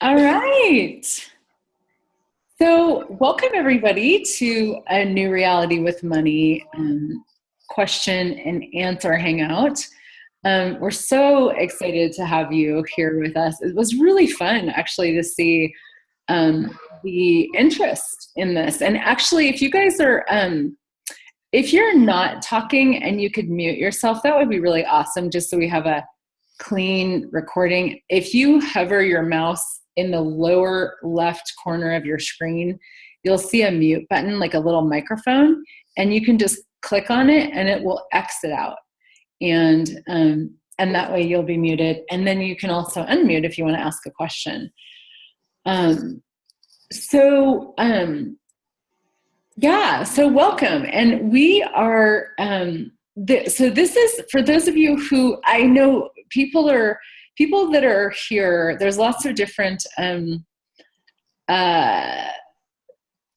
All right. So, welcome everybody to a new Reality with Money question and answer hangout. We're so excited to have you here with us. It was really fun actually to see the interest in this. And actually, if you guys are, if you're not talking and you could mute yourself, that would be really awesome, just so we have a clean recording. If you hover your mouse in the lower left corner of your screen, you'll see a mute button, like a little microphone, and you can just click on it and it will exit out. And that way you'll be muted. And then you can also unmute if you want to ask a question. So welcome. And we are, so this is, for those of you who, I know people that are here, there's lots of different, oh,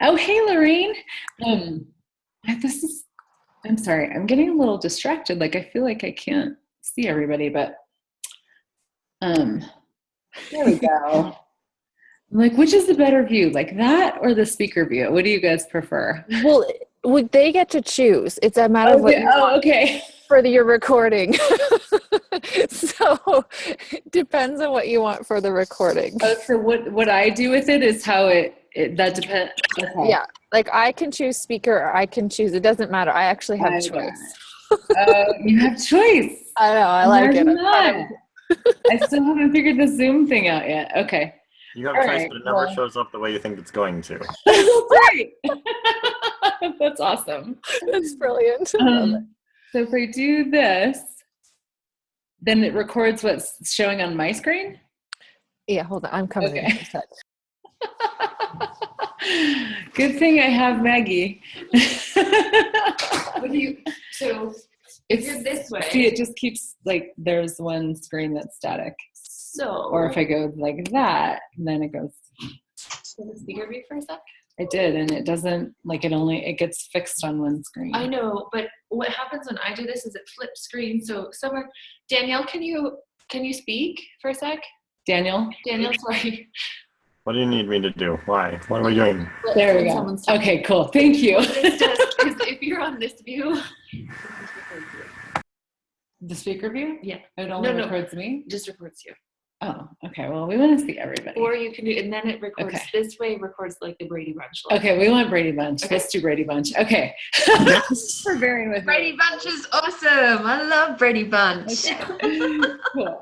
hey, Lorraine. I'm sorry, I'm getting a little distracted. Like, I feel like I can't see everybody, but there we go. I'm like, which is the better view, like that or the speaker view? What do you guys prefer? Well, would they get to choose? It's a matter of what you want okay. for your recording. So it depends on what you want for the recording. Oh, so what I do with it is how that depends. Okay. Yeah, like I can choose speaker or I can choose. It doesn't matter. I actually have choice. You have choice. I know. I like it. I still haven't figured the Zoom thing out yet. Okay. You have choice, but it never shows up the way you think it's going to. Right. That's awesome. That's brilliant. So if I do this, then it records what's showing on my screen? Yeah, hold on. I'm coming in. Good thing I have Maggie. If you're this way. See, it just keeps, like, there's one screen that's static. Or if I go like that, then it goes. So the speaker view for a sec? I did, and it doesn't, like, it gets fixed on one screen. I know, but what happens when I do this is it flips screen. So somewhere, Danielle, can you speak for a sec? Danielle, sorry. What do you need me to do? Why? What are we doing? There we go. Okay, cool. Thank you. Because if you're on this view. The speaker view? Yeah. It only records me? Just records you. Oh, okay. Well, we want to see everybody. Or you can do, and then it records this way, records like the Brady Bunch. Okay, we want Brady Bunch. Okay. Let's do Brady Bunch. Okay. Thanks for bearing with me. Brady Bunch is awesome. I love Brady Bunch. Okay. Cool.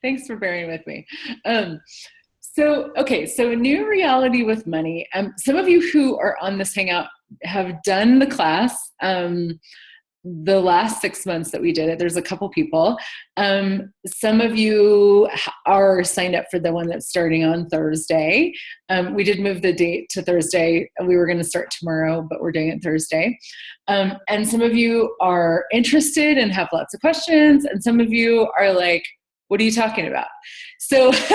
Thanks for bearing with me. So a new reality with money. Some of you who are on this hangout have done the class. The last 6 months that we did it, there's a couple people. Some of you are signed up for the one that's starting on Thursday. We did move the date to Thursday. We were going to start tomorrow, but we're doing it Thursday. And some of you are interested and have lots of questions. And some of you are like, what are you talking about? So, so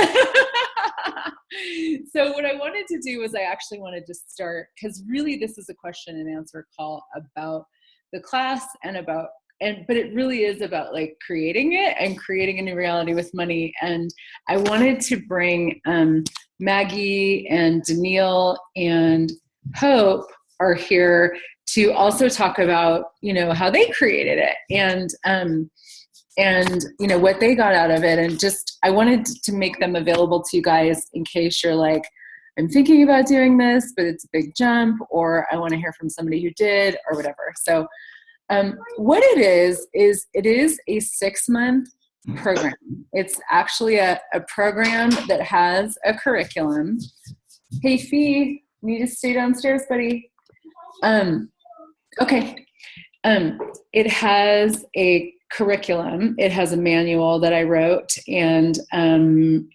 what I wanted to do was I actually wanted to start, because really this is a question and answer call about the class but it really is about, like, creating it and creating a new reality with money. And I wanted to bring Maggie and Danielle and Hope are here to also talk about, how they created it and what they got out of it. And just, I wanted to make them available to you guys in case you're like, I'm thinking about doing this, but it's a big jump, or I want to hear from somebody who did, or whatever. So what it is it is a 6-month program. It's actually a program that has a curriculum. Hey, Fee, you need to stay downstairs, buddy. Okay. It has a curriculum. It has a manual that I wrote, and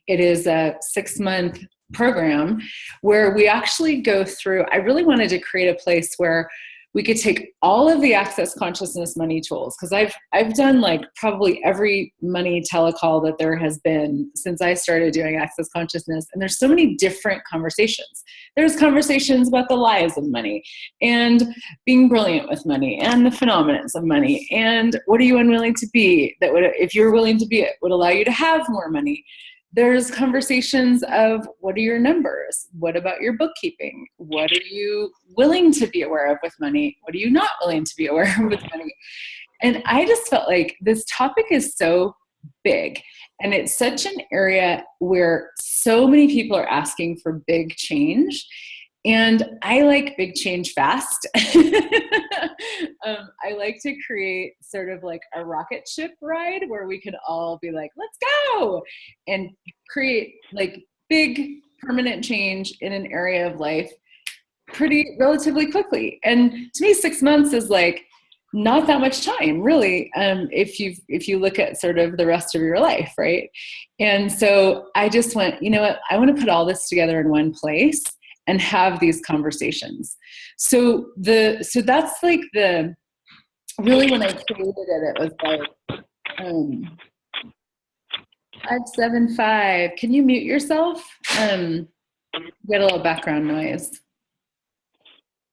it is a 6-month program where we actually go through. I really wanted to create a place where we could take all of the access consciousness money tools, because I've done like probably every money telecall that there has been since I started doing access consciousness, and there's so many different conversations. There's conversations about the lies of money and being brilliant with money and the phenomenons of money and what are you unwilling to be that would, if you're willing to be it, would allow you to have more money. there's conversations of, what are your numbers? What about your bookkeeping? What are you willing to be aware of with money? What are you not willing to be aware of with money? And I just felt like this topic is so big, and it's such an area where so many people are asking for big change. And I like big change fast. I like to create sort of like a rocket ship ride where we can all be like, let's go, and create like big permanent change in an area of life pretty relatively quickly. And to me, 6 months is like not that much time, really, if you look at sort of the rest of your life, right? And so I just went, you know what, I want to put all this together in one place and have these conversations. So that's like really when I created it was like 575. Can you mute yourself? Get a little background noise.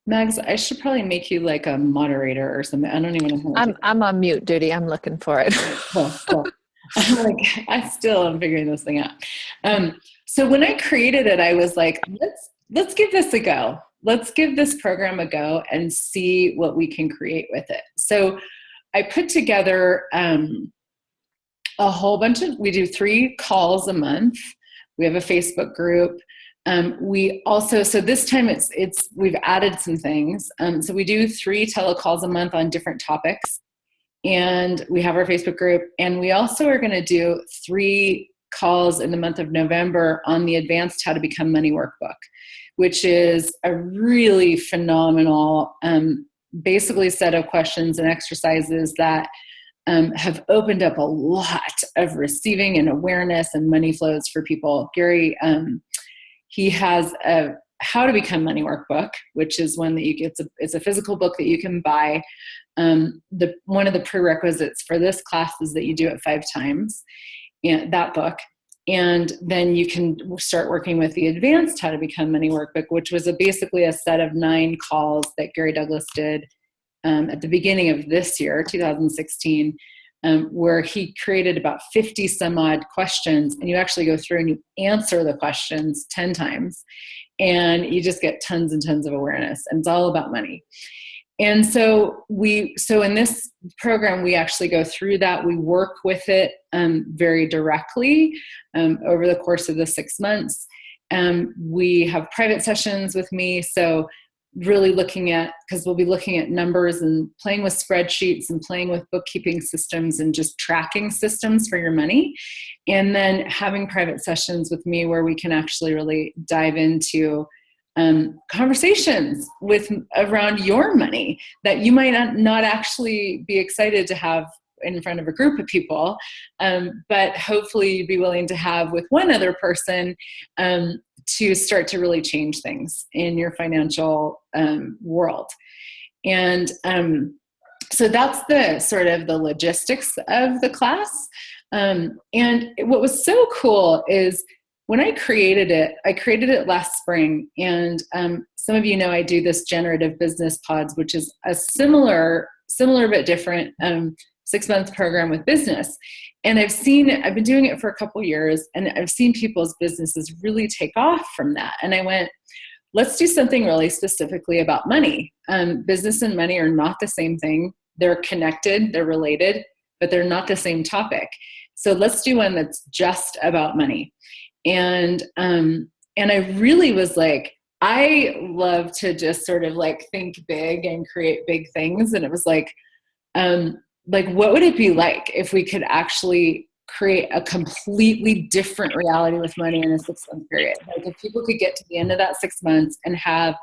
Mags, I should probably make you like a moderator or something. I don't even know how to I'm on mute duty. I'm looking for it. Cool. I'm like, I still am figuring this thing out. So when I created it, I was like, let's give this a go. Let's give this program a go and see what we can create with it. So I put together a whole bunch we do 3 calls a month. We have a Facebook group. We also, so this time we've added some things. So we do 3 telecalls a month on different topics, and we have our Facebook group. And we also are going to do 3 calls in the month of November on the Advanced How to Become Money Workbook, which is a really phenomenal, basically set of questions and exercises that have opened up a lot of receiving and awareness and money flows for people. Gary, he has a How to Become Money Workbook, which is one that it's a physical book that you can buy. One of the prerequisites for this class is that you do it 5 times, and that book. And then you can start working with the Advanced How to Become Money Workbook, which was basically a set of 9 calls that Gary Douglas did at the beginning of this year, 2016, where he created about 50 some odd questions, and you actually go through and you answer the questions 10 times, and you just get tons and tons of awareness, and it's all about money. And so in this program, we actually go through that. We work with it very directly over the course of the 6 months. We have private sessions with me. So really because we'll be looking at numbers and playing with spreadsheets and playing with bookkeeping systems and just tracking systems for your money. And then having private sessions with me where we can actually really dive into conversations around your money that you might not actually be excited to have in front of a group of people, but hopefully you'd be willing to have with one other person to start to really change things in your financial world. And so that's the sort of the logistics of the class. And what was so cool is when I created it last spring, and some of you know I do this generative business pods, which is a similar but different 6-month program with business. And I've been doing it for a couple years, and I've seen people's businesses really take off from that. And I went, let's do something really specifically about money. Business and money are not the same thing. They're connected, they're related, but they're not the same topic. So let's do one that's just about money. And I really was like, I love to just sort of like think big and create big things. And it was like, what would it be like if we could actually create a completely different reality with money in a 6-month period? Like if people could get to the end of that 6 months and have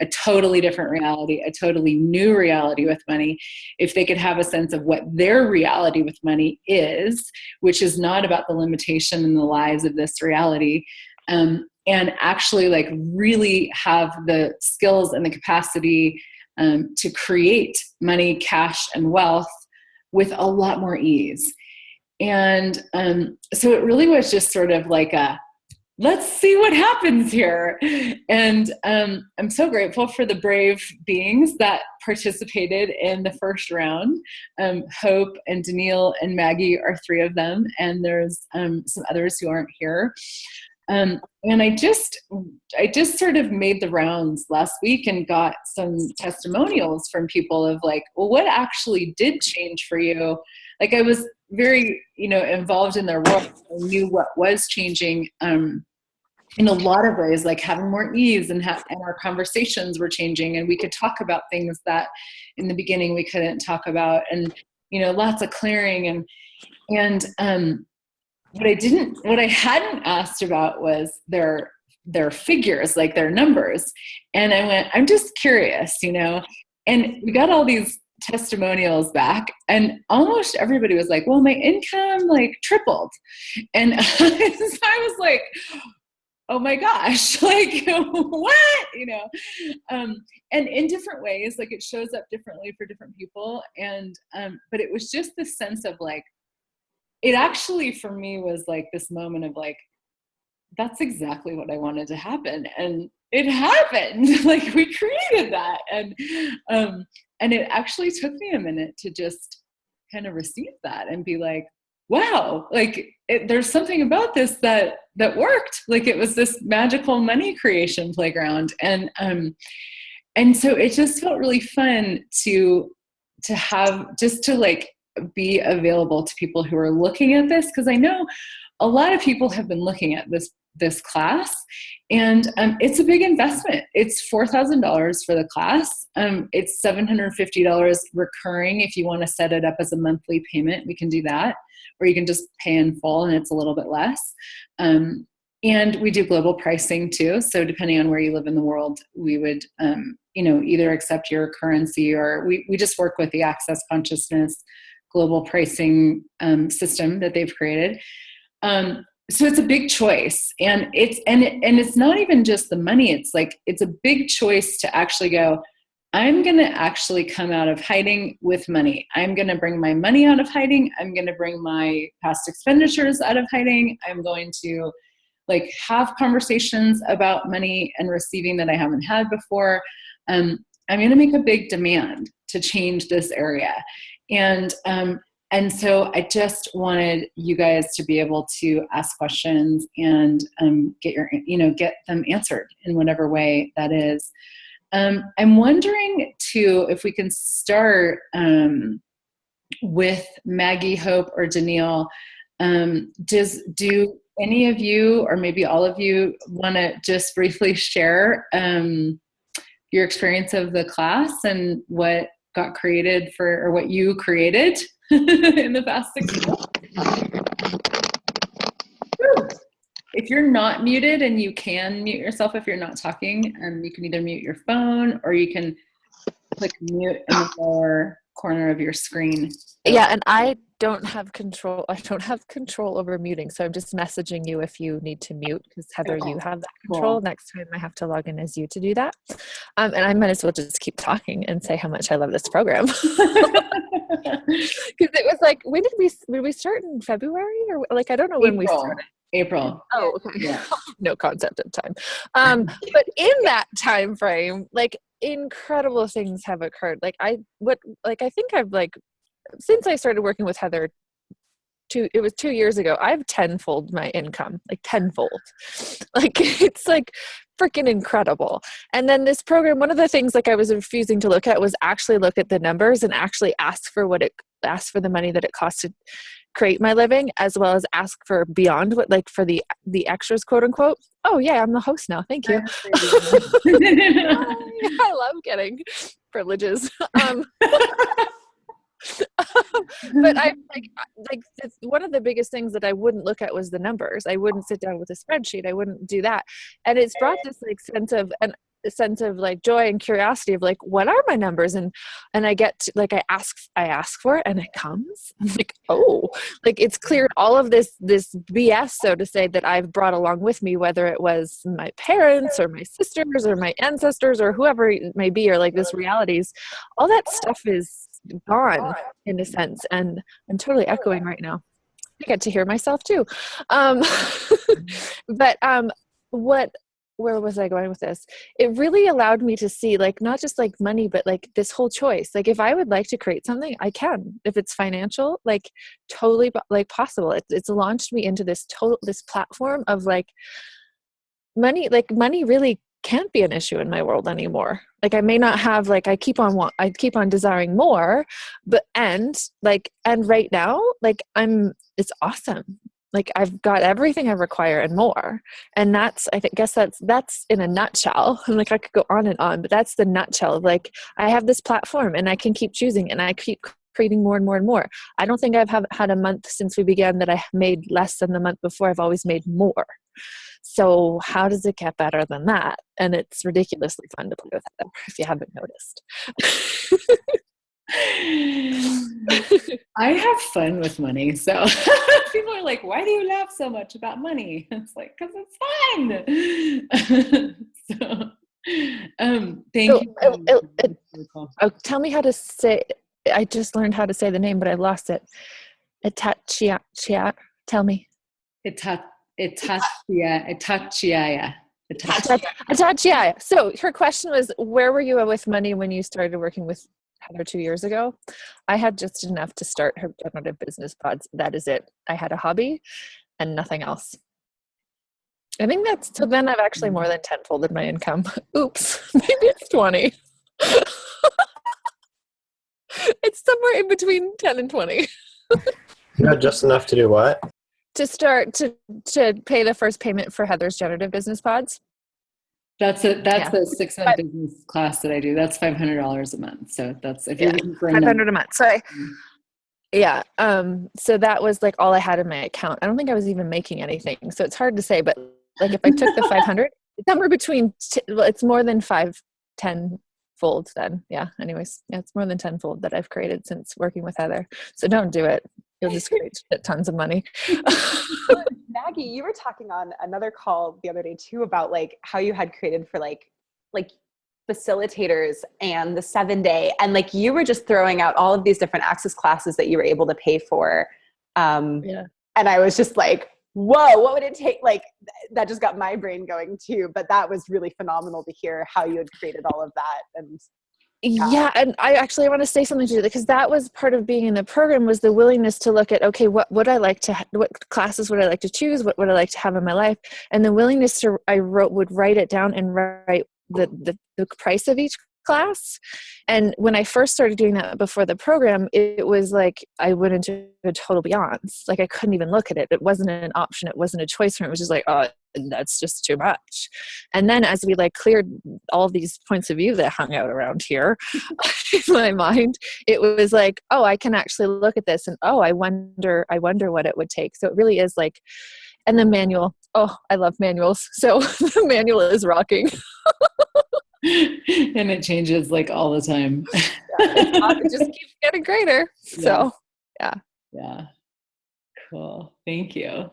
a totally different reality, a totally new reality with money, if they could have a sense of what their reality with money is, which is not about the limitation and the lies of this reality, and actually like really have the skills and the capacity to create money, cash, and wealth with a lot more ease. And so it really was just sort of like let's see what happens here. And I'm so grateful for the brave beings that participated in the first round. Hope and Danielle and Maggie are 3 of them, and there's some others who aren't here. And I just sort of made the rounds last week and got some testimonials from people of like, well, what actually did change for you? Like, I was very, involved in their work. I knew what was changing in a lot of ways, like having more ease, and our conversations were changing, and we could talk about things that in the beginning we couldn't talk about, and lots of clearing, and what I hadn't asked about was their figures, like their numbers. And I went, I'm just curious, and we got all these testimonials back, and almost everybody was like, well, my income like tripled. And so I was like, oh my gosh, like what, and in different ways, like it shows up differently for different people. And, but it was just this sense of like, it actually for me was like this moment of like, that's exactly what I wanted to happen. And it happened. Like we created that. And it actually took me a minute to just kind of receive that and be like, wow, like there's something about this that worked. Like it was this magical money creation playground. And so it just felt really fun to have, just to like be available to people who are looking at this. Cause I know a lot of people have been looking at this class, and it's a big investment. It's $4,000 for the class. It's $750 recurring. If you want to set it up as a monthly payment, we can do that, or you can just pay in full and it's a little bit less. And we do global pricing too. So depending on where you live in the world, we would, either accept your currency, or we just work with the Access Consciousness global pricing system that they've created. So it's a big choice, and it's not even just the money. It's like, it's a big choice to actually go, I'm going to actually come out of hiding with money. I'm going to bring my money out of hiding. I'm going to bring my past expenditures out of hiding. I'm going to like have conversations about money and receiving that I haven't had before. I'm going to make a big demand to change this area. And so I just wanted you guys to be able to ask questions and get them answered in whatever way that is. I'm wondering too, if we can start with Maggie, Hope, or Danielle. Do any of you, or maybe all of you, want to just briefly share your experience of the class and what got created or what you created in the past 6 months? If you're not muted, and you can mute yourself if you're not talking, you can either mute your phone or you can click mute in the lower corner of your screen. Yeah, and I don't have control. I don't have control over muting, so I'm just messaging you if you need to mute, because Heather, you have that control. Cool. Next time I have to log in as you to do that. And I might as well just keep talking and say how much I love this program. Because it was like, when did we start in February, or like, I don't know when we started. April. Oh, okay. Yeah. No concept of time. But in that time frame, like incredible things have occurred. Like I think I've like, since I started working with Heather, it was 2 years ago, I've tenfold my income, like tenfold. Like it's like freaking incredible. And then this program, one of the things like I was refusing to look at was actually look at the numbers and actually ask for the money that it costs to create my living, as well as ask for beyond what, like for the extras, quote unquote. Oh yeah, I'm the host now. Thank you. I love getting privileges. But I like one of the biggest things that I wouldn't look at was the numbers. I wouldn't sit down with a spreadsheet. I wouldn't do that. And it's brought this like sense of like joy and curiosity of like, what are my numbers? And I get to, like, I ask for it and it comes. I'm like, oh, like it's cleared all of this BS, so to say, that I've brought along with me, whether it was my parents or my sisters or my ancestors or whoever it may be, or like this realities, all that stuff is gone in a sense. And I'm totally echoing right now. I get to hear myself too. But where was I going with this? It really allowed me to see like, not just like money, but like this whole choice. Like if I would like to create something, I can. If it's financial, like totally like possible. It's launched me into this platform of like money really can't be an issue in my world anymore. Like I may not have, like I keep on desiring more, and right now, like it's awesome. Like I've got everything I require and more. And guess that's in a nutshell. And like I could go on and on, but that's the nutshell of like, I have this platform and I can keep choosing and I keep creating more and more and more. I don't think I've had a month since we began that I made less than the month before. I've always made more. So how does it get better than that? And it's ridiculously fun to play with it, if you haven't noticed. I have fun with money. So people are like, why do you laugh so much about money? It's like, because it's fun. Thank you. Tell me how to say, I just learned how to say the name, but I lost it. Itachia. Tell me. Itachia. So her question was, where were you with money when you started working with Heather 2 years ago? I had just enough to start her generative business pods. That is it. I had a hobby and nothing else. I think so then I've actually more than tenfolded my income. Oops, maybe it's 20. It's somewhere in between 10 and 20. You had just enough to do what? To start to pay the first payment for Heather's generative business pods. That's a 6-month business class that I do. That's $500 a month. So that's, if you're looking for $500 a month. So so that was like all I had in my account. I don't think I was even making anything. So it's hard to say, but like if I took the 500, it's somewhere between, it's more than 10 fold then. Yeah. Anyways, it's more than 10-fold that I've created since working with Heather. So don't do it. You'll just create tons of money. Maggie, you were talking on another call the other day too about like how you had created for like facilitators and the 7-day, and like you were just throwing out all of these different access classes that you were able to pay for. And I was just like, whoa, what would it take? Like that just got my brain going too. But that was really phenomenal to hear how you had created all of that. And yeah, and I want to say something to you, because that was part of being in the program, was the willingness to look at, okay, what classes would I like to choose? What would I like to have in my life? And the willingness to, would write it down and write the price of each class. And when I first started doing that before the program, it was like I went into a total beyonce. Like I couldn't even look at it. It wasn't an option. It wasn't a choice for me. It was just like, oh, that's just too much. And then as we like cleared all these points of view that hung out around here in my mind, it was like, oh, I can actually look at this and, oh, I wonder what it would take. So it really is like, and the manual, oh, I love manuals. So the manual is rocking. And it changes like all the time. It just keeps getting greater. So yeah. Cool. Thank you.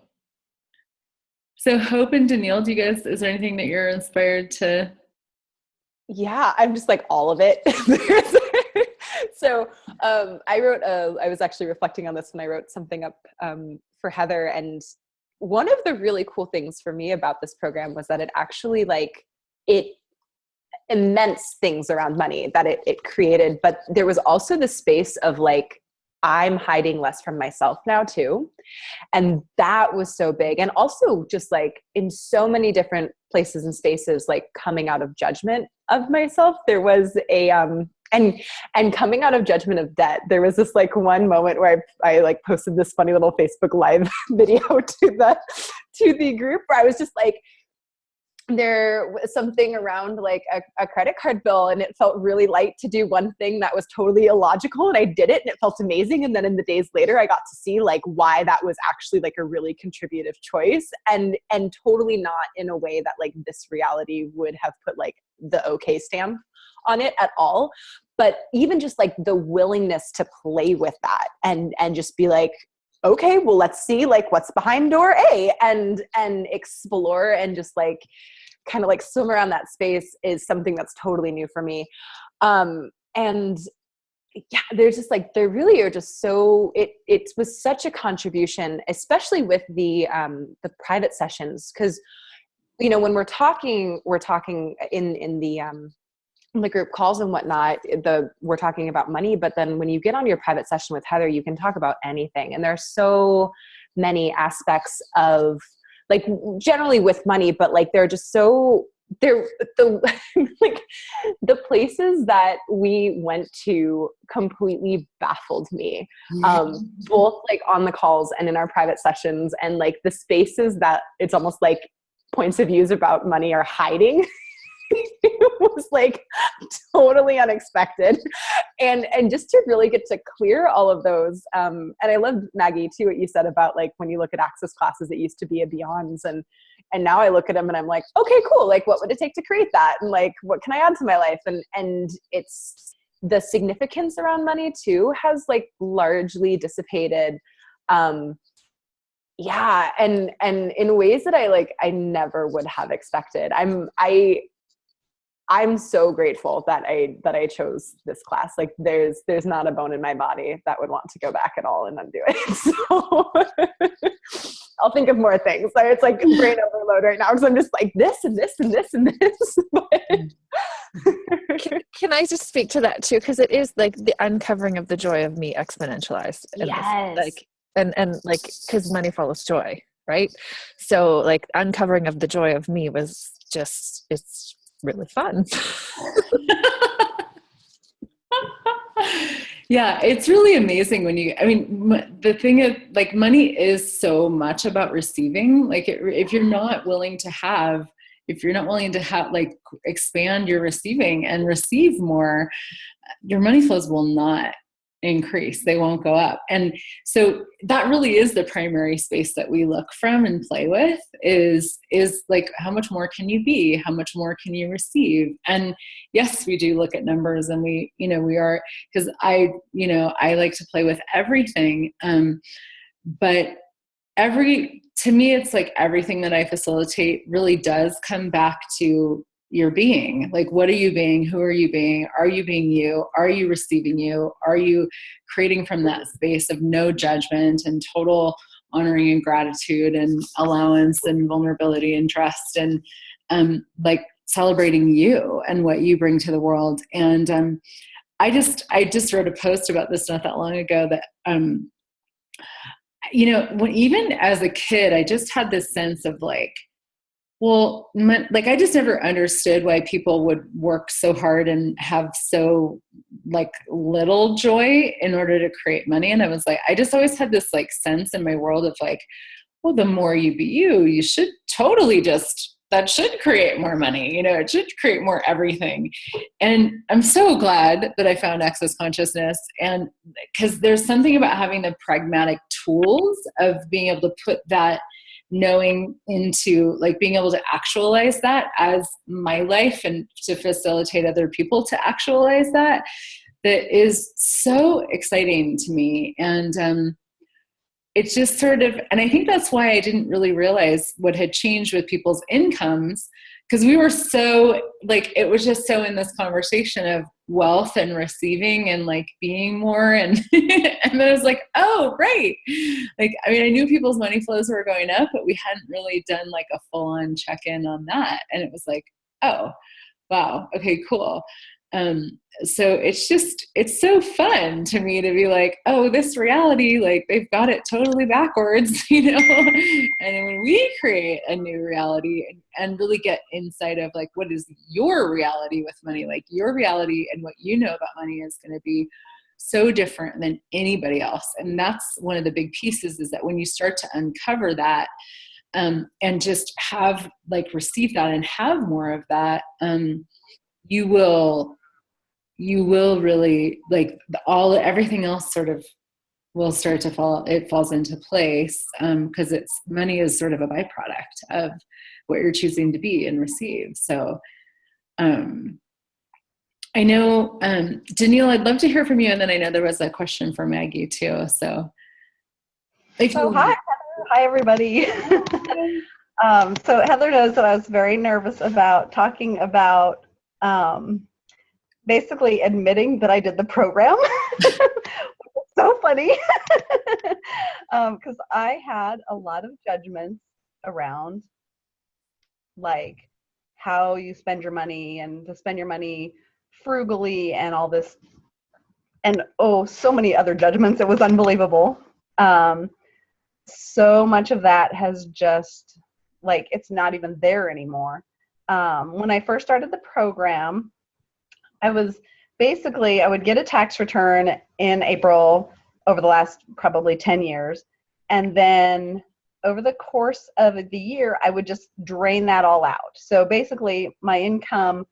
So Hope and Danielle, is there anything that you're inspired to? Yeah, I'm just like all of it. So I was actually reflecting on this when I wrote something up for Heather. And one of the really cool things for me about this program was that it actually it immense things around money that it created. But there was also the space of I'm hiding less from myself now too. And that was so big. And also just in so many different places and spaces, coming out of judgment of myself. There was and coming out of judgment of debt. There was this one moment where I posted this funny little Facebook Live video to the group where I was just there was something around a credit card bill, and it felt really light to do one thing that was totally illogical, and I did it and it felt amazing. And then in the days later, I got to see why that was actually a really contributive choice, and totally not in a way that this reality would have put the okay stamp on it at all. But even just the willingness to play with that and just be okay, well, let's see what's behind door A, and explore and just kind of swim around that space is something that's totally new for me. And yeah, there's just like, there really are just so, it was such a contribution, especially with the private sessions. Cause, you know, when we're talking in the group calls and whatnot, we're talking about money, but then when you get on your private session with Heather, you can talk about anything. And there are so many aspects of, like, generally with money, but like, they're just so, like the places that we went to completely baffled me, both like on the calls and in our private sessions, and like the spaces that it's almost like points of views about money are hiding. It was like totally unexpected, and just to really get to clear all of those. And I loved, Maggie, too, what you said about like when you look at access classes, it used to be a Beyonds, and now I look at them and I'm like, okay, cool. Like, what would it take to create that? And like, what can I add to my life? And it's the significance around money too has like largely dissipated. Yeah. And in ways that I never would have expected. I'm so grateful that I chose this class. Like there's not a bone in my body that would want to go back at all and undo it. So I'll think of more things. So it's like brain overload right now because I'm just like this and this and this and this. Can I just speak to that too? Because it is like the uncovering of the joy of me exponentialized. Yes. Like, and like, because money follows joy, right? So like uncovering of the joy of me was just, it's really fun. Yeah, it's really amazing when you, I mean, the thing is, like, money is so much about receiving. Like, if you're not willing to have, like, expand your receiving and receive more, your money flows will not increase. They won't go up. And so that really is the primary space that we look from and play with is like, how much more can you be? How much more can you receive? And yes, we do look at numbers, and we are, because I like to play with everything. But to me, it's like everything that I facilitate really does come back to your being. Like, what are you being? Who are you being? Are you being you? Are you receiving you? Are you creating from that space of no judgment and total honoring and gratitude and allowance and vulnerability and trust, and like celebrating you and what you bring to the world? And I just wrote a post about this not that long ago that when even as a kid, I just had this sense of like, well, like, I just never understood why people would work so hard and have so like little joy in order to create money. And I was like, I just always had this like sense in my world of like, well, the more you be you should totally that should create more money. It should create more everything. And I'm so glad that I found Access Consciousness, and because there's something about having the pragmatic tools of being able to put that knowing into like being able to actualize that as my life and to facilitate other people to actualize that is so exciting to me. And it's just sort of, and I think that's why I didn't really realize what had changed with people's incomes, because we were so like, it was just so in this conversation of wealth and receiving and like being more. And and then I was like, oh, right. Like, I mean, I knew people's money flows were going up, but we hadn't really done like a full on check-in on that. And it was like, oh, wow. Okay, cool. So it's so fun to me to be like, oh, this reality, like they've got it totally backwards, And then when we create a new reality and really get insight of like, what is your reality with money? Like your reality and what you know about money is going to be so different than anybody else. And that's one of the big pieces, is that when you start to uncover that, and just have like receive that and have more of that, you will really like everything else sort of will start to fall. It falls into place because money is sort of a byproduct of what you're choosing to be and receive. So I know, Danielle, I'd love to hear from you. And then I know there was a question for Maggie too. So hi, Heather. Hi, everybody. So Heather knows that I was very nervous about talking about basically admitting that I did the program. So funny. Because I had a lot of judgments around like how you spend your money and to spend your money frugally and all this, and so many other judgments. It was unbelievable. So much of that has just like, it's not even there anymore. When I first started the program, I would get a tax return in April over the last probably 10 years. And then over the course of the year, I would just drain that all out. So basically my income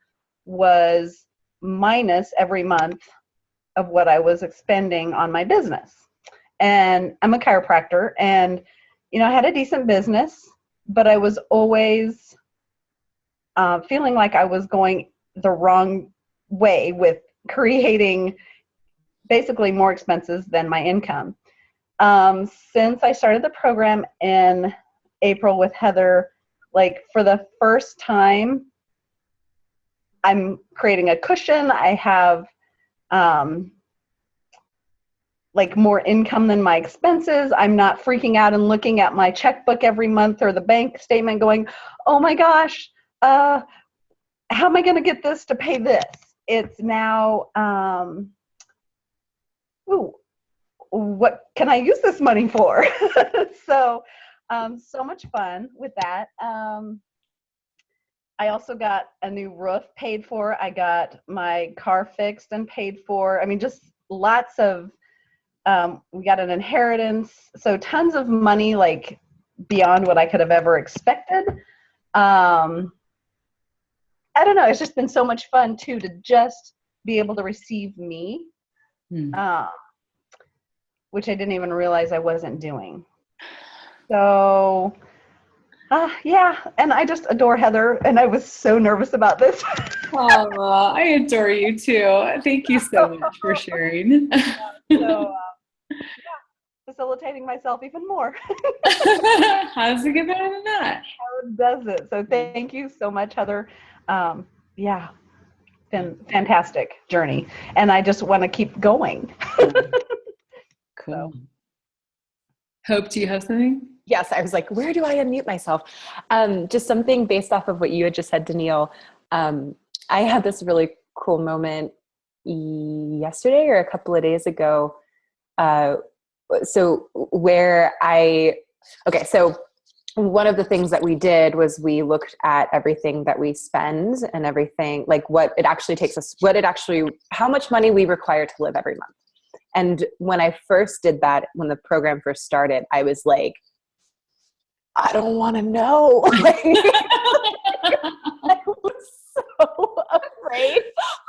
was minus every month of what I was expending on my business. And I'm a chiropractor, and, I had a decent business, but I was always feeling like I was going the wrong way with creating basically more expenses than my income. Since I started the program in April with Heather, like for the first time, I'm creating a cushion. I have like more income than my expenses. I'm not freaking out and looking at my checkbook every month or the bank statement going, oh my gosh, how am I going to get this to pay this? It's now, what can I use this money for? So much fun with that. I also got a new roof paid for. I got my car fixed and paid for. I mean, just lots of, we got an inheritance. So tons of money, like beyond what I could have ever expected. I don't know. It's just been so much fun too, to just be able to receive me, which I didn't even realize I wasn't doing. So, yeah. And I just adore Heather, and I was so nervous about this. Oh, I adore you too. Thank you so much for sharing. So, facilitating myself even more. How's it get better than that? How does it? So thank you so much, Heather. Yeah, been fantastic journey, and I just want to keep going. Cool. Hope, do you have something? Yes, I was like, where do I unmute myself? Just something based off of what you had just said, Danielle. I had this really cool moment yesterday or a couple of days ago. So one of the things that we did was we looked at everything that we spend and everything, like what it actually takes us, how much money we require to live every month. And when I first did that, when the program first started, I was like, I don't want to know. I was so afraid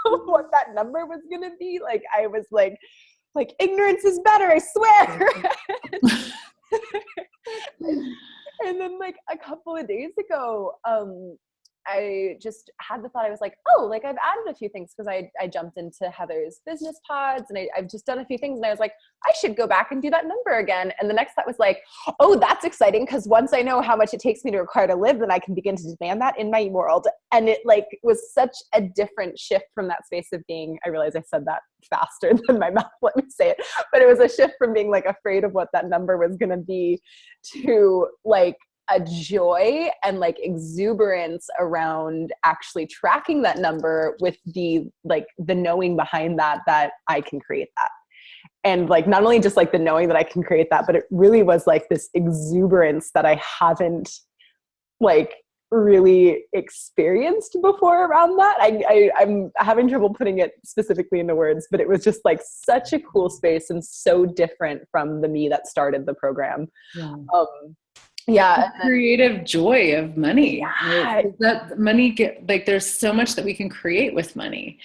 of what that number was going to be. Like, I was like ignorance is better, I swear. And then like a couple of days ago, I just had the thought, I was like, I've added a few things, because I jumped into Heather's business pods, and I've just done a few things, and I was like, I should go back and do that number again. And the next thought was like, that's exciting, because once I know how much it takes me to require to live, then I can begin to demand that in my world. And it like was such a different shift from that space of being, I realize I said that faster than my mouth let me say it, but it was a shift from being like afraid of what that number was going to be to like a joy and like exuberance around actually tracking that number with the knowing behind that I can create that. And like, not only just like the knowing that I can create that, but it really was like this exuberance that I haven't like really experienced before around that. I'm having trouble putting it specifically into words, but it was just like such a cool space and so different from the me that started the program. The creative joy of money. Yeah. Right? That money there's so much that we can create with money.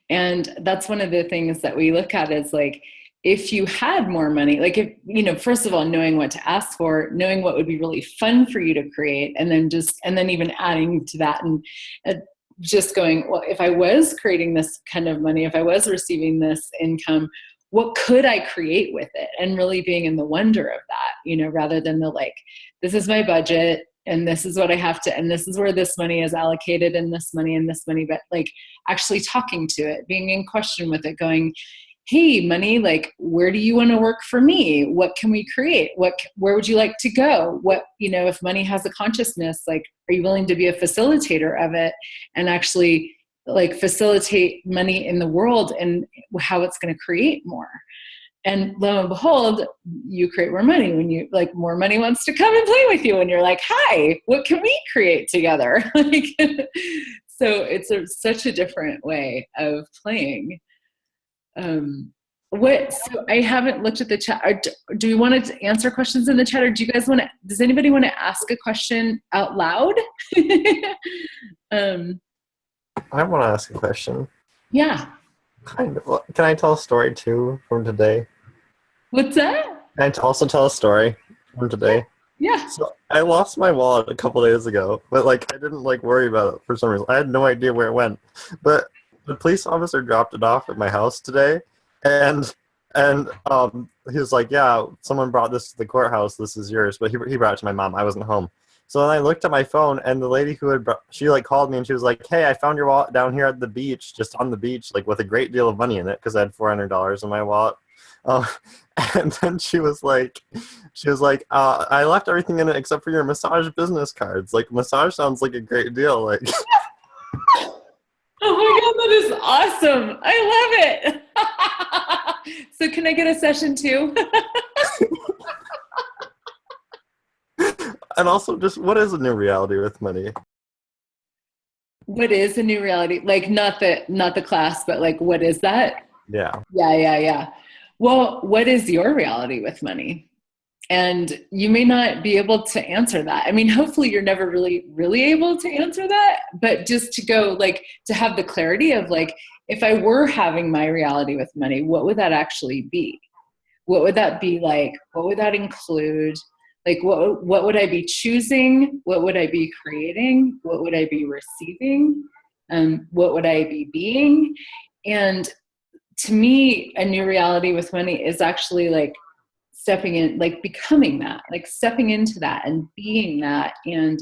And that's one of the things that we look at is like, if you had more money, like if, first of all, knowing what to ask for, knowing what would be really fun for you to create, and then even adding to that and just going, well, if I was creating this kind of money, if I was receiving this income, what could I create with it? And really being in the wonder of that, rather than the like, this is my budget and this is what I have to, and this is where this money is allocated, and this money, but like actually talking to it, being in question with it, going, hey, money, like, where do you want to work for me? What can we create? Where would you like to go? What, if money has a consciousness, like, are you willing to be a facilitator of it and actually like facilitate money in the world and how it's going to create more? And lo and behold, you create more money when you like more money wants to come and play with you. And you're like, hi, what can we create together? Like, so it's such a different way of playing. So I haven't looked at the chat. Do we want to answer questions in the chat, or does anybody want to ask a question out loud? I want to ask a question. Yeah. Kind of. Can I tell a story too from today? What's that? Can I also tell a story from today? Yeah. So I lost my wallet a couple days ago, but like I didn't like worry about it for some reason. I had no idea where it went. But the police officer dropped it off at my house today, and he was like, yeah, someone brought this to the courthouse. This is yours. But he brought it to my mom. I wasn't home. So then I looked at my phone, and the lady she like called me, and she was like, hey, I found your wallet down here at the beach, just on the beach, like with a great deal of money in it, because I had $400 in my wallet. And then she was like, I left everything in it except for your massage business cards. Like, massage sounds like a great deal. Like, oh my God, that is awesome. I love it. So can I get a session too? and also, just what is a new reality with money? What is a new reality? Like, not the class, but like, what is that? Yeah. Yeah. Well, what is your reality with money? And you may not be able to answer that. I mean, hopefully you're never really, really able to answer that, but just to go like, to have the clarity of like, if I were having my reality with money, what would that actually be? What would that be like? What would that include? Like, what would I be choosing? What would I be creating? What would I be receiving? What would I be being? And to me, a new reality with money is actually like stepping in, like becoming that, like stepping into that and being that, and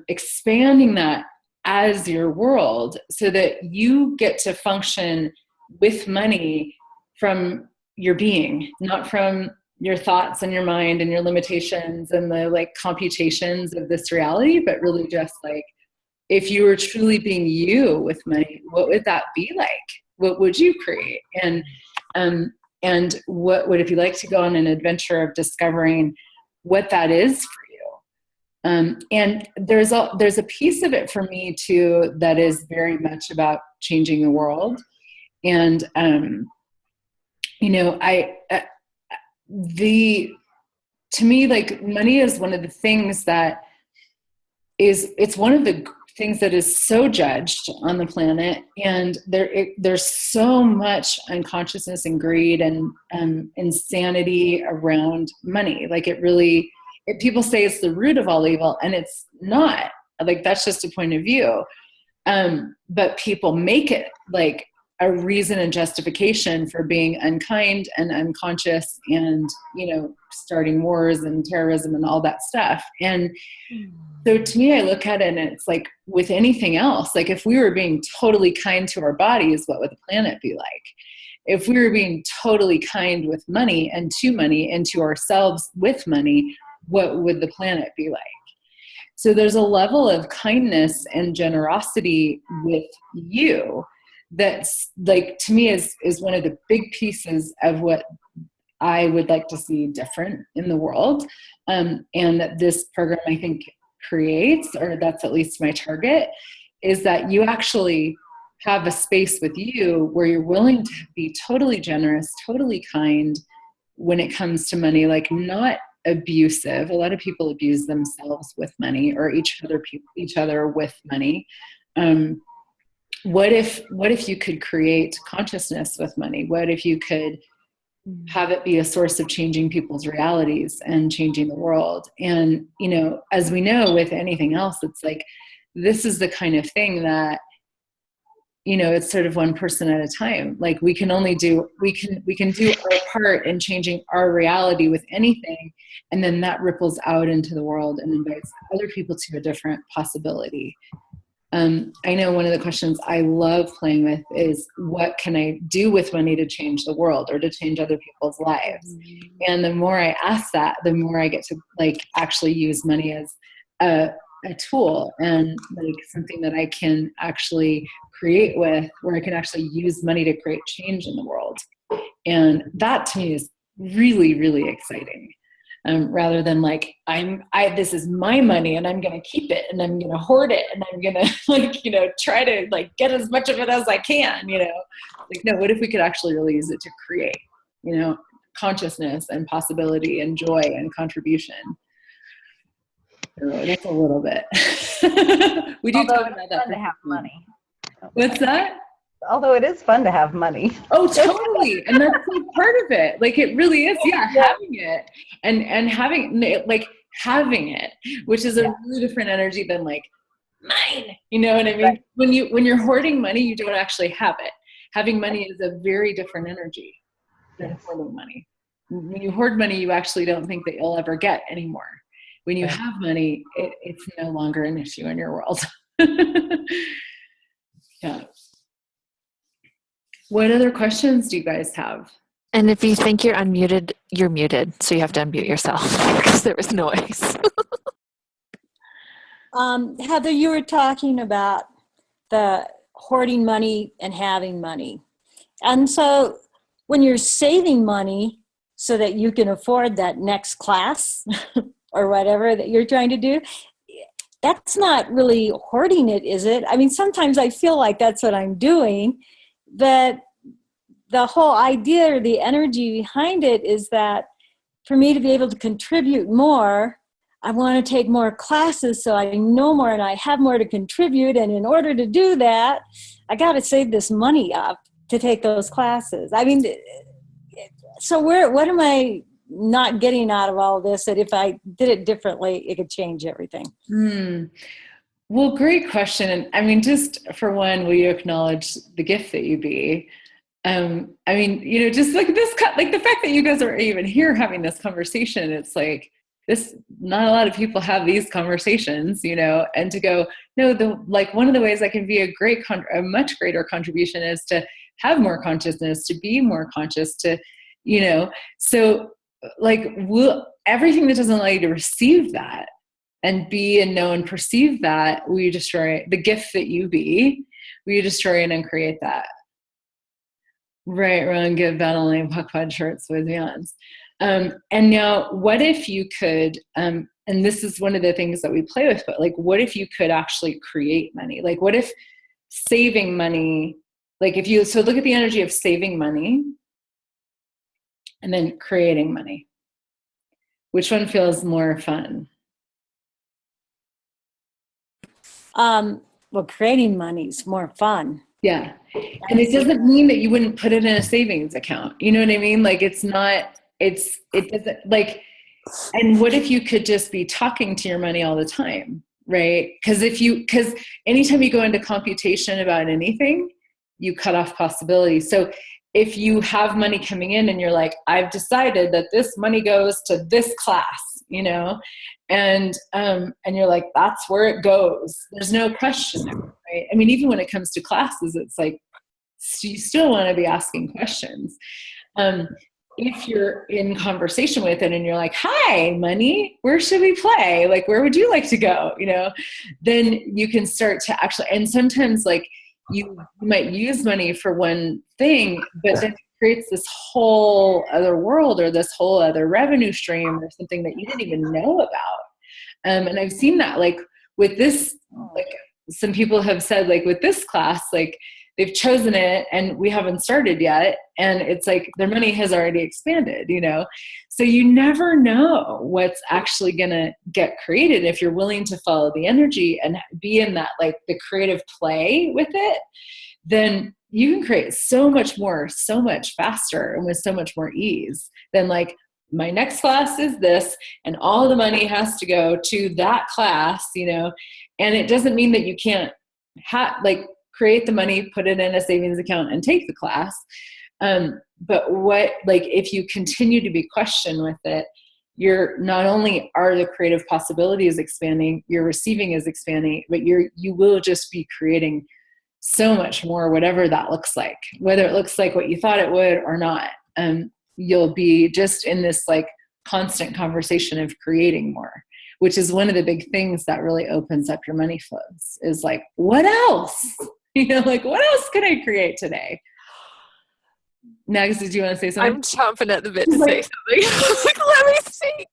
expanding that as your world so that you get to function with money from your being, not from your thoughts and your mind and your limitations and the like computations of this reality, but really just like, if you were truly being you with money, what would that be like? What would you create? And what would it be like to go on an adventure of discovering what that is for you? And there's a piece of it for me too that is very much about changing the world. And to me, like, money is one of the things that it's one of the things that is so judged on the planet, and there's so much unconsciousness and greed and insanity around money. Like, people say it's the root of all evil, and it's not. Like, that's just a point of view. But people make it like a reason and justification for being unkind and unconscious and, starting wars and terrorism and all that stuff. And so to me, I look at it and it's like with anything else, like if we were being totally kind to our bodies, what would the planet be like? If we were being totally kind with money and to ourselves with money, what would the planet be like? So there's a level of kindness and generosity with you that's like, to me, is one of the big pieces of what I would like to see different in the world. And that this program, I think, creates, or that's at least my target, is that you actually have a space with you where you're willing to be totally generous, totally kind when it comes to money, like not abusive. A lot of people abuse themselves with money, or each other with money. What if you could create consciousness with money? What if you could have it be a source of changing people's realities and changing the world? And, as we know with anything else, it's like, this is the kind of thing that, it's sort of one person at a time. Like we can do our part in changing our reality with anything. And then that ripples out into the world and invites other people to a different possibility. I know one of the questions I love playing with is, what can I do with money to change the world or to change other people's lives? And the more I ask that, the more I get to like actually use money as a tool and like something that I can actually create with, where I can actually use money to create change in the world. And that to me is really, really exciting. Rather than like, this is my money and I'm going to keep it and I'm going to hoard it and I'm going to like, try to like get as much of it as I can, like, no, what if we could actually really use it to create, consciousness and possibility and joy and contribution. So that's a little bit. We do talk about that. Fun to have money. What's that? Although it is fun to have money. Oh, totally. And that's like part of it. Like it really is. Yeah. Having it and having it, which is a really different energy than like mine. You know what I mean? Right. When you're hoarding money, you don't actually have it. Having money is a very different energy than hoarding money. When you hoard money, you actually don't think that you'll ever get anymore. When you have money, it's no longer an issue in your world. Yeah. What other questions do you guys have? And if you think you're unmuted, you're muted. So you have to unmute yourself because there was noise. Heather, you were talking about the hoarding money and having money. And so when you're saving money so that you can afford that next class or whatever that you're trying to do, that's not really hoarding it, is it? I mean, sometimes I feel like that's what I'm doing, but the whole idea or the energy behind it is that for me to be able to contribute more, I want to take more classes so I know more and I have more to contribute. And in order to do that, I got to save this money up to take those classes. I mean, so what am I not getting out of all this, that if I did it differently, it could change everything? Well, great question. And I mean, just for one, will you acknowledge the gift that you be? I mean, just like this, like the fact that you guys are even here having this conversation, it's like this, not a lot of people have these conversations, and to go, no, like one of the ways I can be a much greater contribution is to have more consciousness, to be more conscious, to, so like everything that doesn't allow you to receive that and be and know and perceive that, will you destroy the gift that you be? Will you destroy and uncreate that? Right, wrong, good, bad, only, puck, pod, shorts with beyonds. And now what if you could, and this is one of the things that we play with, but like, what if you could actually create money? Like, what if saving money, like so look at the energy of saving money and then creating money. Which one feels more fun? Well, creating money is more fun. Yeah. And it doesn't mean that you wouldn't put it in a savings account. You know what I mean? Like it doesn't like, and what if you could just be talking to your money all the time, right? Because anytime you go into computation about anything, you cut off possibility. So if you have money coming in and you're like, I've decided that this money goes to this class, and you're like, that's where it goes. There's no question, right? I mean, even when it comes to classes, it's like, you still want to be asking questions. If you're in conversation with it and you're like, hi, money, where should we play? Like, where would you like to go? Then you can start to actually, and sometimes like you might use money for one thing, but then it creates this whole other world or this whole other revenue stream or something that you didn't even know about. And I've seen that like with this, like some people have said like with this class, like they've chosen it and we haven't started yet. And it's like their money has already expanded, so you never know what's actually going to get created. If you're willing to follow the energy and be in that, like the creative play with it, then you can create so much more, so much faster and with so much more ease than like, my next class is this and all the money has to go to that class, and it doesn't mean that you can't create the money, put it in a savings account, and take the class. But what, like, if you continue to be questioned with it, you're not only are the creative possibilities expanding, your receiving is expanding, but you will just be creating so much more, whatever that looks like, whether it looks like what you thought it would or not. You'll be just in this like constant conversation of creating more, which is one of the big things that really opens up your money flows, is like, what else? Like, what else can I create today? Next, did you want to say something? I'm chomping at the bit to say something. Like, let me speak.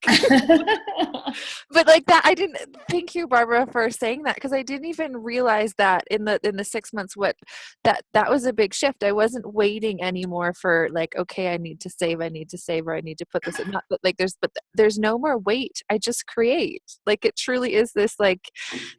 But like that, I didn't. Thank you, Barbara, for saying that, because I didn't even realize that in the 6 months that was a big shift. I wasn't waiting anymore for like, okay, I need to save, or I need to put this in. Not that like there's no more wait. I just create. Like, it truly is this, like,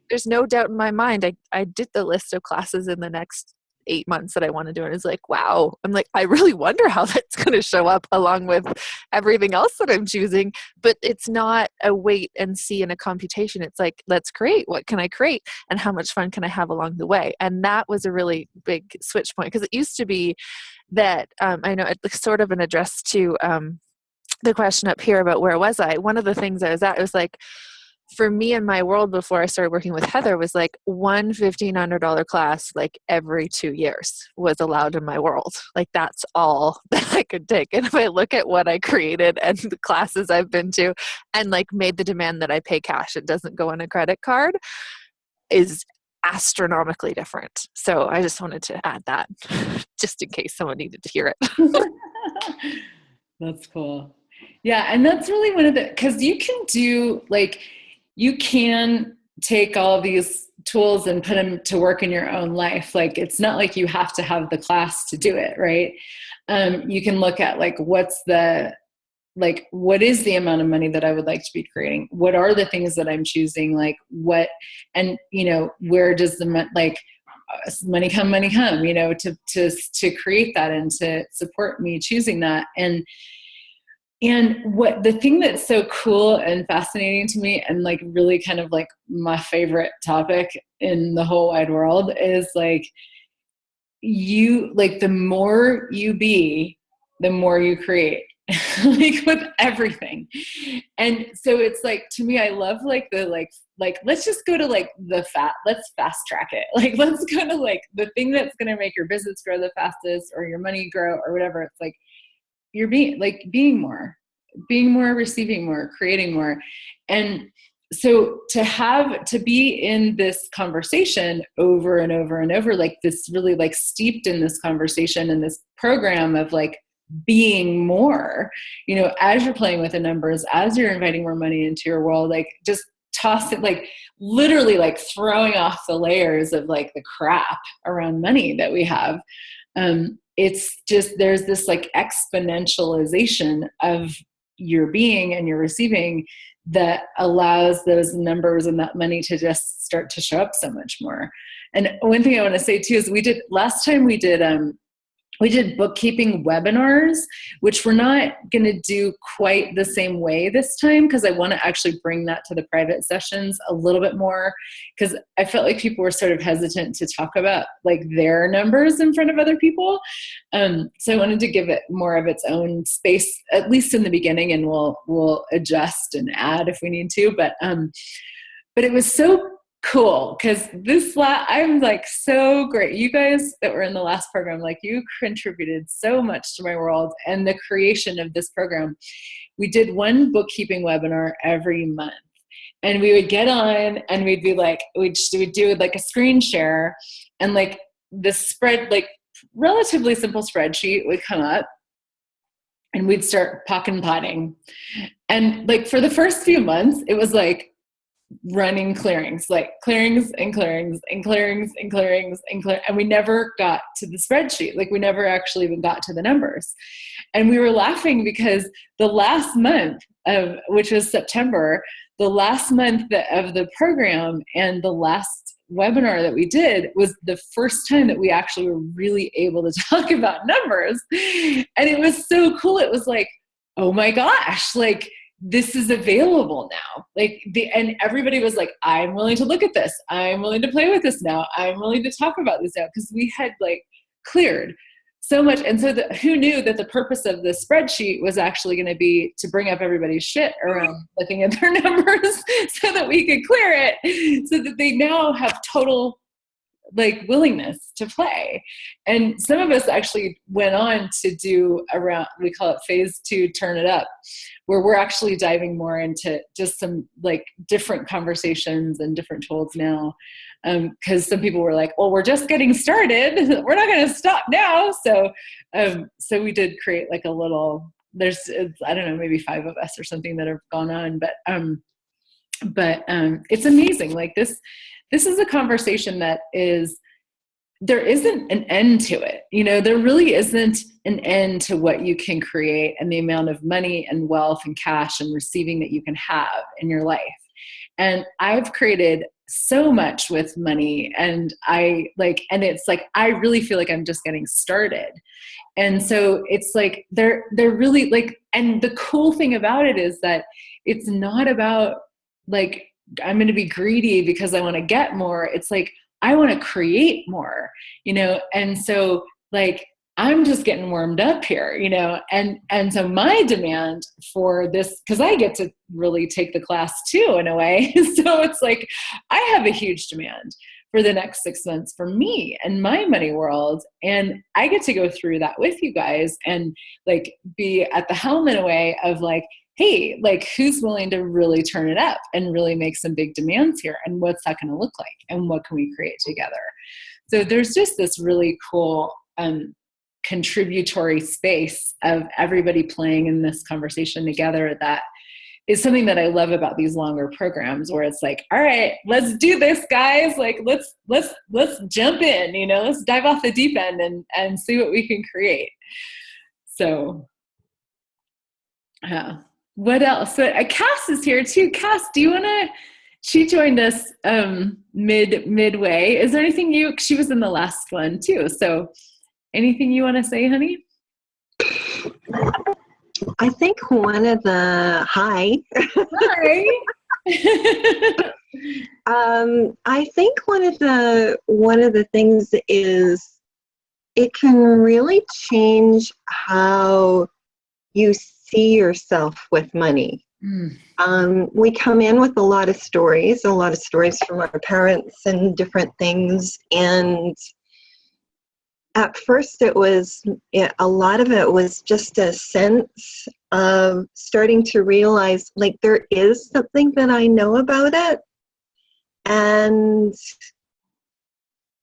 there's no doubt in my mind. I did the list of classes in the next 8 months that I want to do. And it's like, wow, I'm like, I really wonder how that's going to show up along with everything else that I'm choosing. But it's not a wait and see in a computation. It's like, let's create. What can I create? And how much fun can I have along the way? And that was a really big switch point, because it used to be that I know it's sort of an address to the question up here about where was I? One of the things I was at, it was like, for me in my world before I started working with Heather was like one $1,500 class like every 2 years was allowed in my world. Like, that's all that I could take. And if I look at what I created and the classes I've been to and like made the demand that I pay cash, it doesn't go on a credit card, is astronomically different. So I just wanted to add that just in case someone needed to hear it. That's cool. Yeah. And that's really one of the, because you can do like, you can take all of these tools and put them to work in your own life. Like, it's not like you have to have the class to do it, right? You can look at like, what is the amount of money that I would like to be creating? What are the things that I'm choosing? Like what, and where does the money come, to create that and to support me choosing that. And what the thing that's so cool and fascinating to me, and like really kind of like my favorite topic in the whole wide world, is like, the more you be, the more you create. Like, with everything. And so it's like, to me, I love like the let's just go to like let's fast track it. Like, let's go to like the thing that's going to make your business grow the fastest, or your money grow, or whatever. It's like, you're being more, receiving more, creating more. And so to be in this conversation over and over and over, like this really like steeped in this conversation and this program of like being more, as you're playing with the numbers, as you're inviting more money into your world, like just toss it, like literally like throwing off the layers of like the crap around money that we have. It's just, there's this like exponentialization of your being and your receiving that allows those numbers and that money to just start to show up so much more. And one thing I want to say too is last time we did bookkeeping webinars, which we're not going to do quite the same way this time, because I want to actually bring that to the private sessions a little bit more, because I felt like people were sort of hesitant to talk about like their numbers in front of other people. So I wanted to give it more of its own space, at least in the beginning, and we'll adjust and add if we need to. But it was so cool, because I'm like so great. You guys that were in the last program, like, you contributed so much to my world and the creation of this program. We did one bookkeeping webinar every month, and we would get on and we'd be like, we'd do like a screen share, and like the spread, like relatively simple spreadsheet would come up, and we'd start potting. And like for the first few months, it was like running clearings, like clearings and clearings and clearings and clearings and clearings. And we never got to the spreadsheet. Like, we never actually even got to the numbers. And we were laughing because the last month which was September, the last month of the program and the last webinar that we did was the first time that we actually were really able to talk about numbers. And it was so cool. It was like, oh my gosh, like, this is available now. And everybody was like, I'm willing to look at this. I'm willing to play with this now. I'm willing to talk about this now. Because we had like cleared so much. And so who knew that the purpose of the spreadsheet was actually going to be to bring up everybody's shit around looking at their numbers so that we could clear it, so that they now have total like willingness to play. And some of us actually went on to do we call it phase 2, turn it up, where we're actually diving more into just some like different conversations and different tools now. Because some people were like, well, we're just getting started. We're not going to stop now. So we did create like a little, I don't know, maybe 5 of us or something that have gone on, but it's amazing. Like this is a conversation that there isn't an end to it. You know, there really isn't an end to what you can create and the amount of money and wealth and cash and receiving that you can have in your life. And I've created so much with money, and it's like, I really feel like I'm just getting started. And so it's like, they're really like, and the cool thing about it is that it's not about like, I'm going to be greedy because I want to get more. It's like, I want to create more, you know? And so like, I'm just getting warmed up here, you know? And so my demand for this, cause I get to really take the class too, in a way. So it's like, I have a huge demand for the next 6 months for me and my money world. And I get to go through that with you guys and like be at the helm in a way of like, hey, like who's willing to really turn it up and really make some big demands here? And what's that going to look like? And what can we create together? So there's just this really cool contributory space of everybody playing in this conversation together. That is something that I love about these longer programs, where it's like, all right, let's do this, guys. Like, let's jump in, you know, let's dive off the deep end and see what we can create. So, what else? So Cass is here too. Cass, do you want to? She joined us midway. Is there anything she was in the last one too? So, anything you want to say, honey? I think one of the hi. I think one of the things is it can really change how you see yourself with money. We come in with a lot of stories from our parents and different things. And at first a lot of it was just a sense of starting to realize like there is something that I know about it and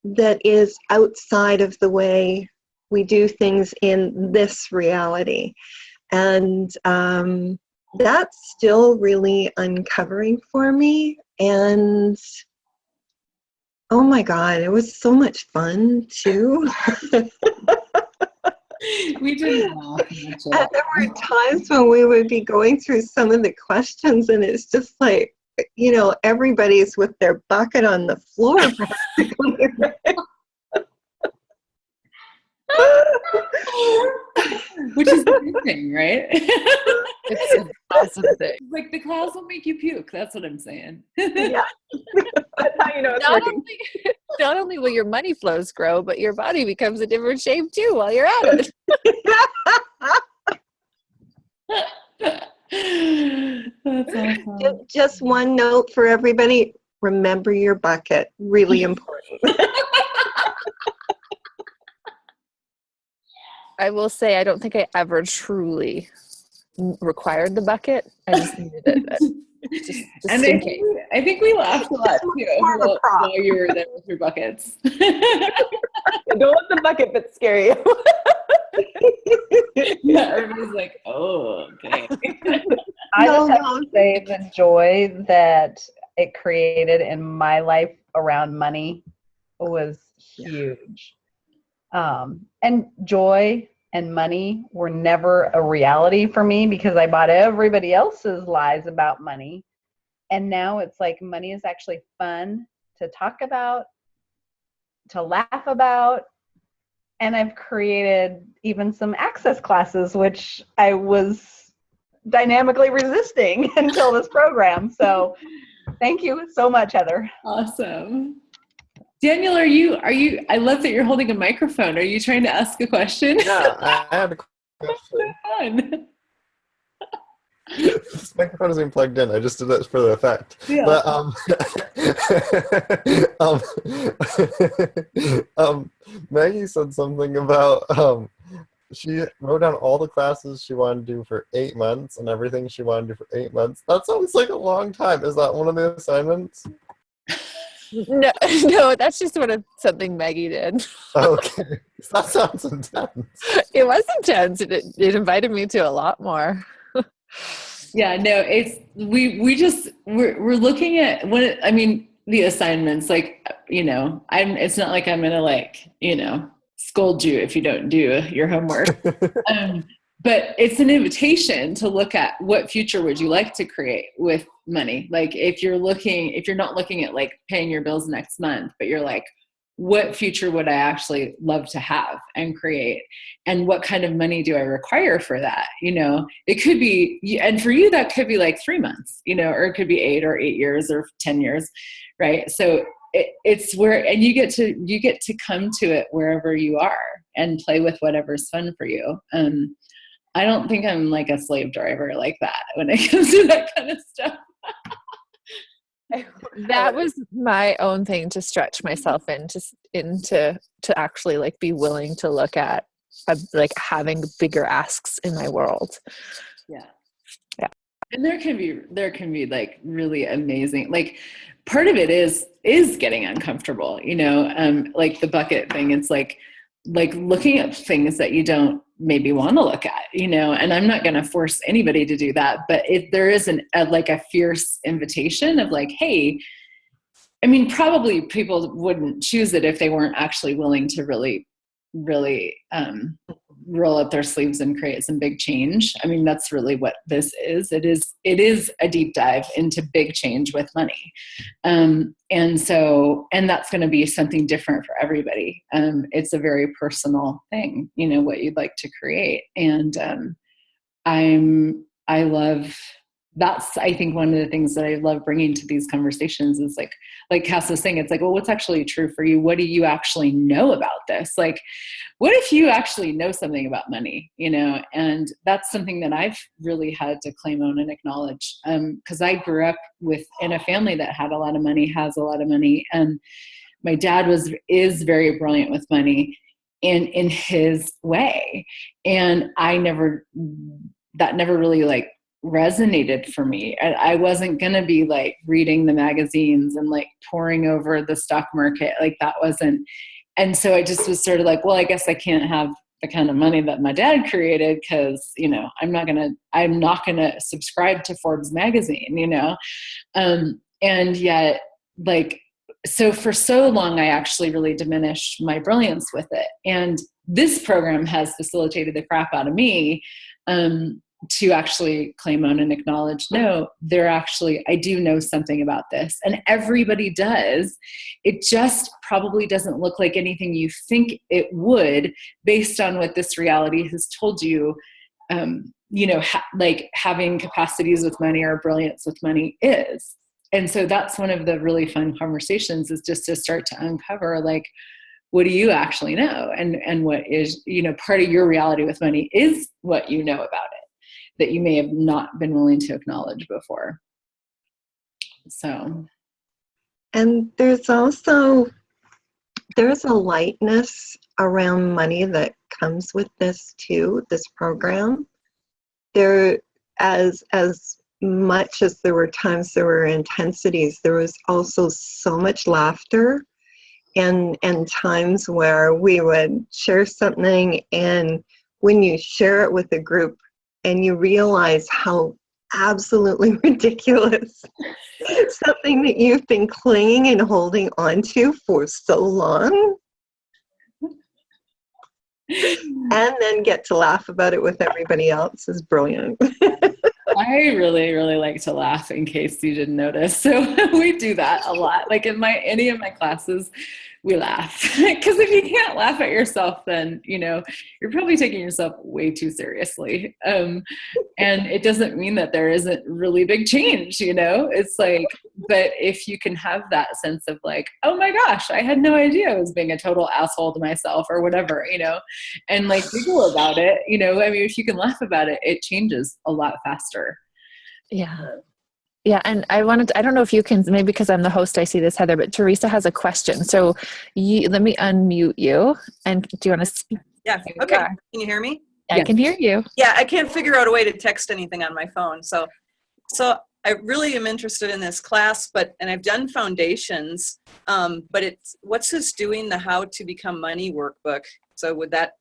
that is outside of the way we do things in this reality. And that's still really uncovering for me. And oh my God, it was so much fun too. We didn't laugh much. And there were times when we would be going through some of the questions and it's just like, you know, everybody's with their bucket on the floor practically. Which is the good thing, right? It's an awesome thing. Like the class will make you puke. That's what I'm saying. Yeah. That's how you know it's working. Not only will your money flows grow, but your body becomes a different shape too while you're at it. That's awesome. Just one note for everybody. Remember your bucket. Really important. I will say, I don't think I ever truly required the bucket. I just needed it. Just and in case. I think we laughed a lot too while you were there with your buckets. Don't let the bucket bit scare you. Yeah, everybody's like, oh, okay. I just have to say the joy that it created in my life around money was huge. And joy and money were never a reality for me because I bought everybody else's lies about money. And now it's like money is actually fun to talk about, to laugh about. And I've created even some access classes, which I was dynamically resisting until this program. So thank you so much, Heather. Awesome. Daniel, are you, I love that you're holding a microphone. Are you trying to ask a question? Yeah, I had a question. Fun. This microphone isn't plugged in. I just did that for the effect. Yeah. But Maggie said something about she wrote down all the classes she wanted to do for 8 months and everything she wanted to do for 8 months. That sounds like a long time. Is that one of the assignments? No, that's just something Maggie did. Okay, that sounds intense. It was intense. It invited me to a lot more. Yeah, no, we're looking at the assignments, like, it's not like I'm gonna scold you if you don't do your homework. But it's an invitation to look at what future would you like to create with money. Like if you're not looking at like paying your bills next month, but you're like, what future would I actually love to have and create? And what kind of money do I require for that? It could be, and for you, that could be like 3 months, or it could be 8 or 8 years or 10 years. Right. So it's where, and you get to come to it wherever you are and play with whatever's fun for you. I don't think I'm like a slave driver like that when it comes to that kind of stuff. That was my own thing to stretch myself into to actually like be willing to look at like having bigger asks in my world. Yeah. And there can be like really amazing, like part of it is getting uncomfortable, like the bucket thing. It's like looking at things that you don't maybe want to look at, and I'm not going to force anybody to do that. But if there is a fierce invitation of like, hey, probably people wouldn't choose it if they weren't actually willing to really, really roll up their sleeves and create some big change. That's really what this is. It is a deep dive into big change with money. And that's going to be something different for everybody. It's a very personal thing, what you'd like to create. And that's, I think, one of the things that I love bringing to these conversations is like Cass was saying, it's like, well, what's actually true for you? What do you actually know about this? Like, what if you actually know something about money, And that's something that I've really had to claim, own, and acknowledge. Because I grew up in a family that had a lot of money, has a lot of money. And my dad is very brilliant with money and in his way. And that never really like resonated for me. I wasn't going to be like reading the magazines and like poring over the stock market. Like that wasn't. And so I just was sort of like, well, I guess I can't have the kind of money that my dad created because, I'm not going to subscribe to Forbes magazine, and yet like, so for so long, I actually really diminished my brilliance with it. And this program has facilitated the crap out of me, to actually claim, own, and acknowledge, no, I do know something about this. And everybody does. It just probably doesn't look like anything you think it would based on what this reality has told you, like having capacities with money or brilliance with money is. And so that's one of the really fun conversations, is just to start to uncover, like, what do you actually know? And what is, part of your reality with money is what you know about it that you may have not been willing to acknowledge before. So. And there's a lightness around money that comes with this too, this program. There, as much as there were times there were intensities, there was also so much laughter and times where we would share something, and when you share it with a group and you realize how absolutely ridiculous something that you've been clinging and holding on to for so long, and then get to laugh about it with everybody else is brilliant. I really, really like to laugh, in case you didn't notice. So we do that a lot. Like in any of my classes, we laugh. Because if you can't laugh at yourself, then, you're probably taking yourself way too seriously. And it doesn't mean that there isn't really big change, It's like, but if you can have that sense of like, oh my gosh, I had no idea I was being a total asshole to myself or whatever, and like giggle about it, if you can laugh about it, it changes a lot faster. Yeah. Yeah. And I don't know if you can, maybe because I'm the host, I see this, Heather, but Teresa has a question. So let me unmute you. And do you want to speak? Yeah. Okay. Can you hear me? Yeah, I can hear you. Yeah. I can't figure out a way to text anything on my phone. So I really am interested in this class, and I've done foundations, but what's this doing the How to Become Money workbook? So would that,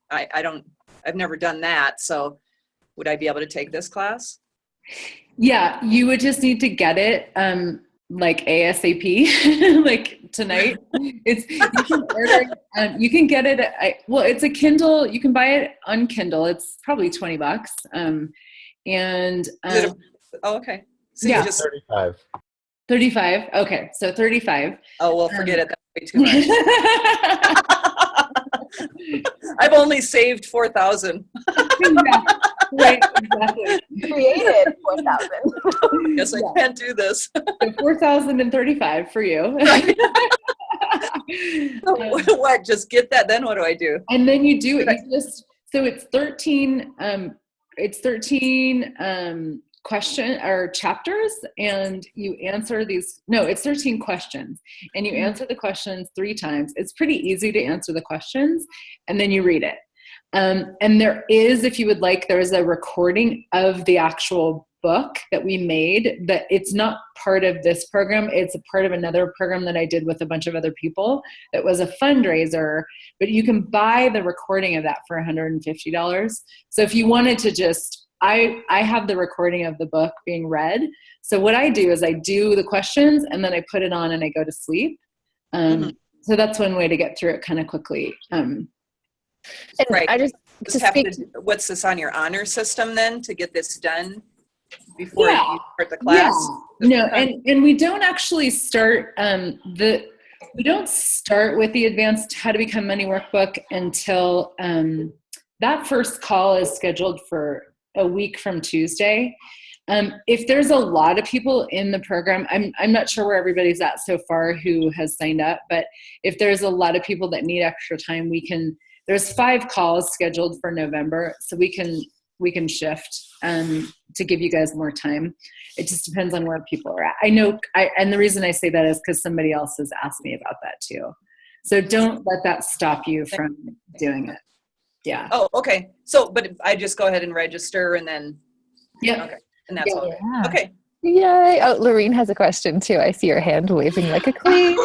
I've never done that. So would I be able to take this class? Yeah, you would just need to get it like ASAP, like tonight. You can order it, you can get it it's a Kindle. You can buy it on Kindle. It's probably $20. Okay. So yeah, you just 35. 35. Okay, so 35. Oh well, forget it. That's way too much. I've only saved 4,000. Right, exactly. Created 4,000. Yes, I can't do this. So 4,035 for you. Right. What? Just get that. Then what do I do? And then you do it. So it's 13. It's 13 question or chapters, and you answer these. No, it's 13 questions, and you answer the questions 3 times. It's pretty easy to answer the questions, and then you read it. And there is, if you would like, there is a recording of the actual book that we made, that it's not part of this program. It's a part of another program that I did with a bunch of other people. That was a fundraiser, but you can buy the recording of that for $150. So if you wanted to just, I have the recording of the book being read. So what I do is I do the questions and then I put it on and I go to sleep. So that's one way to get through it kind of quickly. Right. I just have to, what's this on your honor system then to get this done before you start the class? Yeah. No, and we don't actually start we don't start with the advanced How to Become Money workbook until that first call is scheduled for a week from Tuesday. If there's a lot of people in the program, I'm not sure where everybody's at so far who has signed up, but if there's a lot of people that need extra time, there's 5 calls scheduled for November, so we can shift to give you guys more time. It just depends on where people are at. I know, and the reason I say that is because somebody else has asked me about that too. So don't let that stop you from doing it. Yeah. Oh, okay. So, but I just go ahead and register and then. Yeah. Okay. And that's all. Yeah. Okay. Yay. Oh, Lorene has a question too. I see your hand waving like a queen.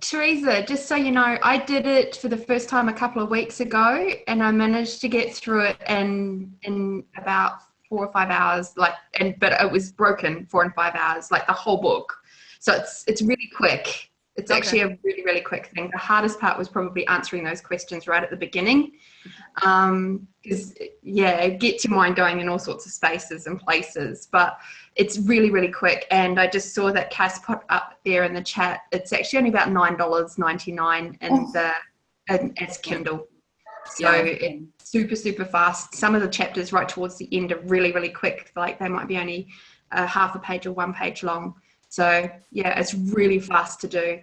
Teresa, just so you know, I did it for the first time a couple of weeks ago, and I managed to get through it in about 4 or 5 hours. But it was broken 4 and 5 hours, like the whole book. So it's really quick. It's actually a really, really quick thing. The hardest part was probably answering those questions right at the beginning. Because, it gets your mind going in all sorts of spaces and places. But it's really, really quick. And I just saw that Cass put up there in the chat. It's actually only about $9.99 and it's Kindle. So it's super, super fast. Some of the chapters right towards the end are really, really quick. Like they might be only half a page or 1 page long. So, it's really fast to do.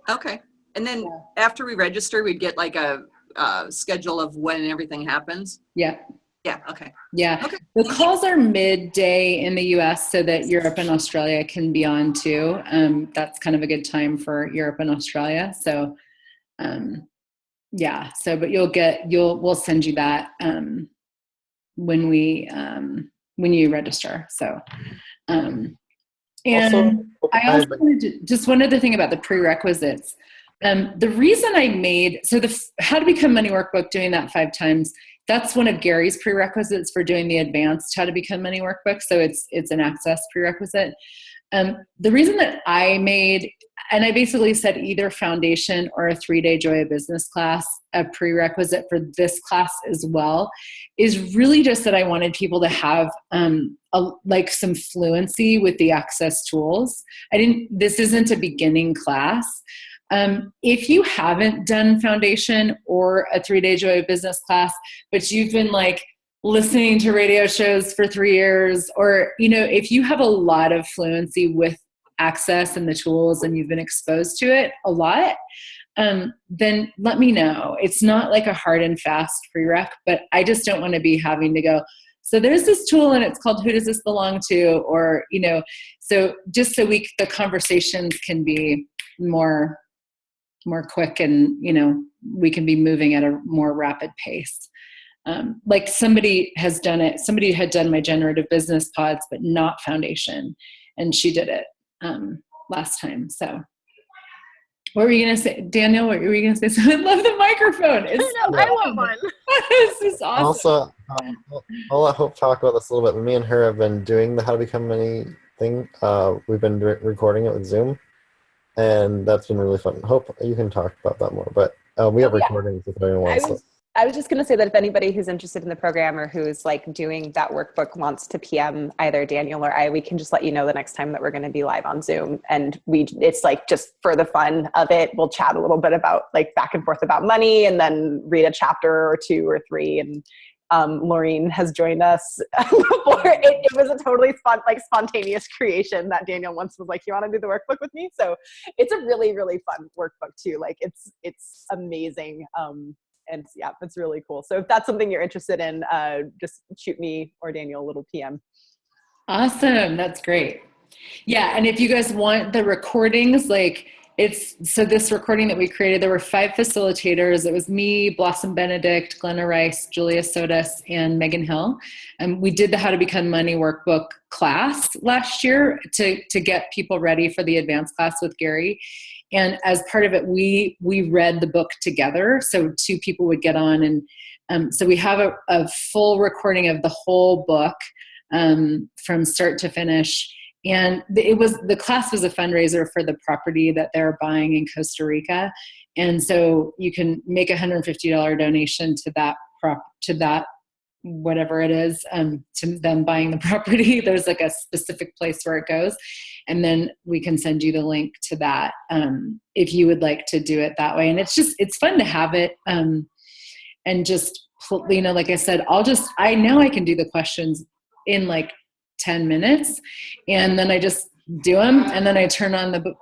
Okay. And then after we register, we'd get like a schedule of when everything happens? Yeah. Yeah. Okay. Yeah. Okay. The calls are midday in the US so that Europe and Australia can be on too. That's kind of a good time for Europe and Australia. So, but we'll send you that when you register. So, and I also wanted to, just one other thing about the prerequisites. The reason I made, the How to Become Money workbook, doing that 5 times, that's one of Gary's prerequisites for doing the advanced How to Become Money workbook. So it's an access prerequisite. The reason that I made, and I basically said either foundation or a 3-day Joy of Business class, a prerequisite for this class as well, is really just that I wanted people to have like some fluency with the Access tools. This isn't a beginning class. If you haven't done foundation or a 3-day Joy of Business class, but you've been like listening to radio shows for 3 years, or, if you have a lot of fluency with Access and the tools and you've been exposed to it a lot, then let me know. It's not like a hard and fast prereq, but I just don't want to be having to go, so there's this tool and it's called Who Does This Belong To? Or, so just so the conversations can be more quick and, we can be moving at a more rapid pace. Like somebody has done it. Somebody had done my generative business pods, but not foundation. And she did it last time. So what were you going to say? Daniel, what were you going to say? So I love the microphone. I want one. This is awesome. Also, I'll let Hope talk about this a little bit. Me and her have been doing the How to Become Money thing. We've been recording it with Zoom, and that's been really fun. Hope, you can talk about that more, but we have recordings if anyone wants to. I was just going to say that if anybody who's interested in the program or who's like doing that workbook wants to PM either Daniel or I, we can just let you know the next time that we're going to be live on Zoom. And it's like just for the fun of it, we'll chat a little bit about like back and forth about money and then read a chapter or 2 or 3. And Laureen has joined us before. It was a totally spontaneous creation that Daniel once was like, you want to do the workbook with me? So it's a really, really fun workbook too. Like it's amazing. And yeah, it's really cool. So if that's something you're interested in, just shoot me or Daniel a little PM. Awesome. That's great. Yeah. And if you guys want the recordings, so this recording that we created, there were 5 facilitators. It was me, Blossom Benedict, Glenna Rice, Julia Sodas, and Megan Hill. And we did the How to Become Money workbook class last year to get people ready for the advanced class with Gary. And as part of it, we read the book together. So 2 people would get on. And so we have a full recording of the whole book from start to finish. And the class was a fundraiser for the property that they're buying in Costa Rica. And so you can make a $150 donation to that whatever it is, to them buying the property. There's like a specific place where it goes. And then we can send you the link to that if you would like to do it that way. And it's fun to have it. And just, like I said, I know I can do the questions in like 10 minutes. And then I just do them. And then I turn on the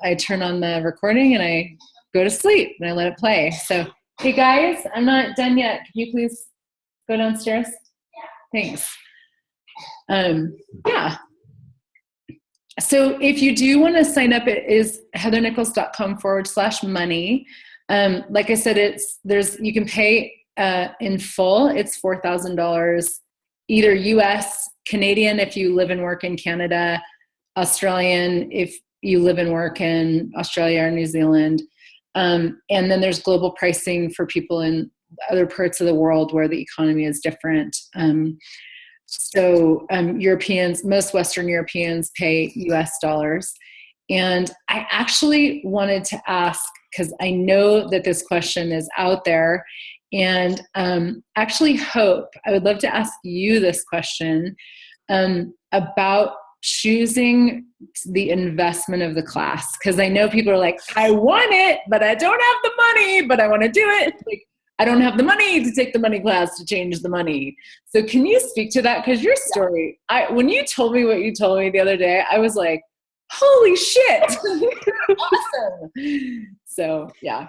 recording and I go to sleep and I let it play. So, hey guys, I'm not done yet. Can you please go downstairs? Thanks. Yeah. So if you do want to sign up, it is heathernichols.com/money. Like I said, you can pay in full. It's $4,000, either US, Canadian if you live and work in Canada, Australian if you live and work in Australia or New Zealand. And then there's global pricing for people in other parts of the world where the economy is different. Europeans, most Western Europeans pay US dollars. And I actually wanted to ask, because I know that this question is out there, and actually Hope, I would love to ask you this question about choosing the investment of the class. Because I know people are like, I want it, but I don't have the money, but I want to do it. Like, I don't have the money to take the money class to change the money. So can you speak to that? Because your story, when you told me what you told me the other day, I was like, holy shit. Awesome. So yeah.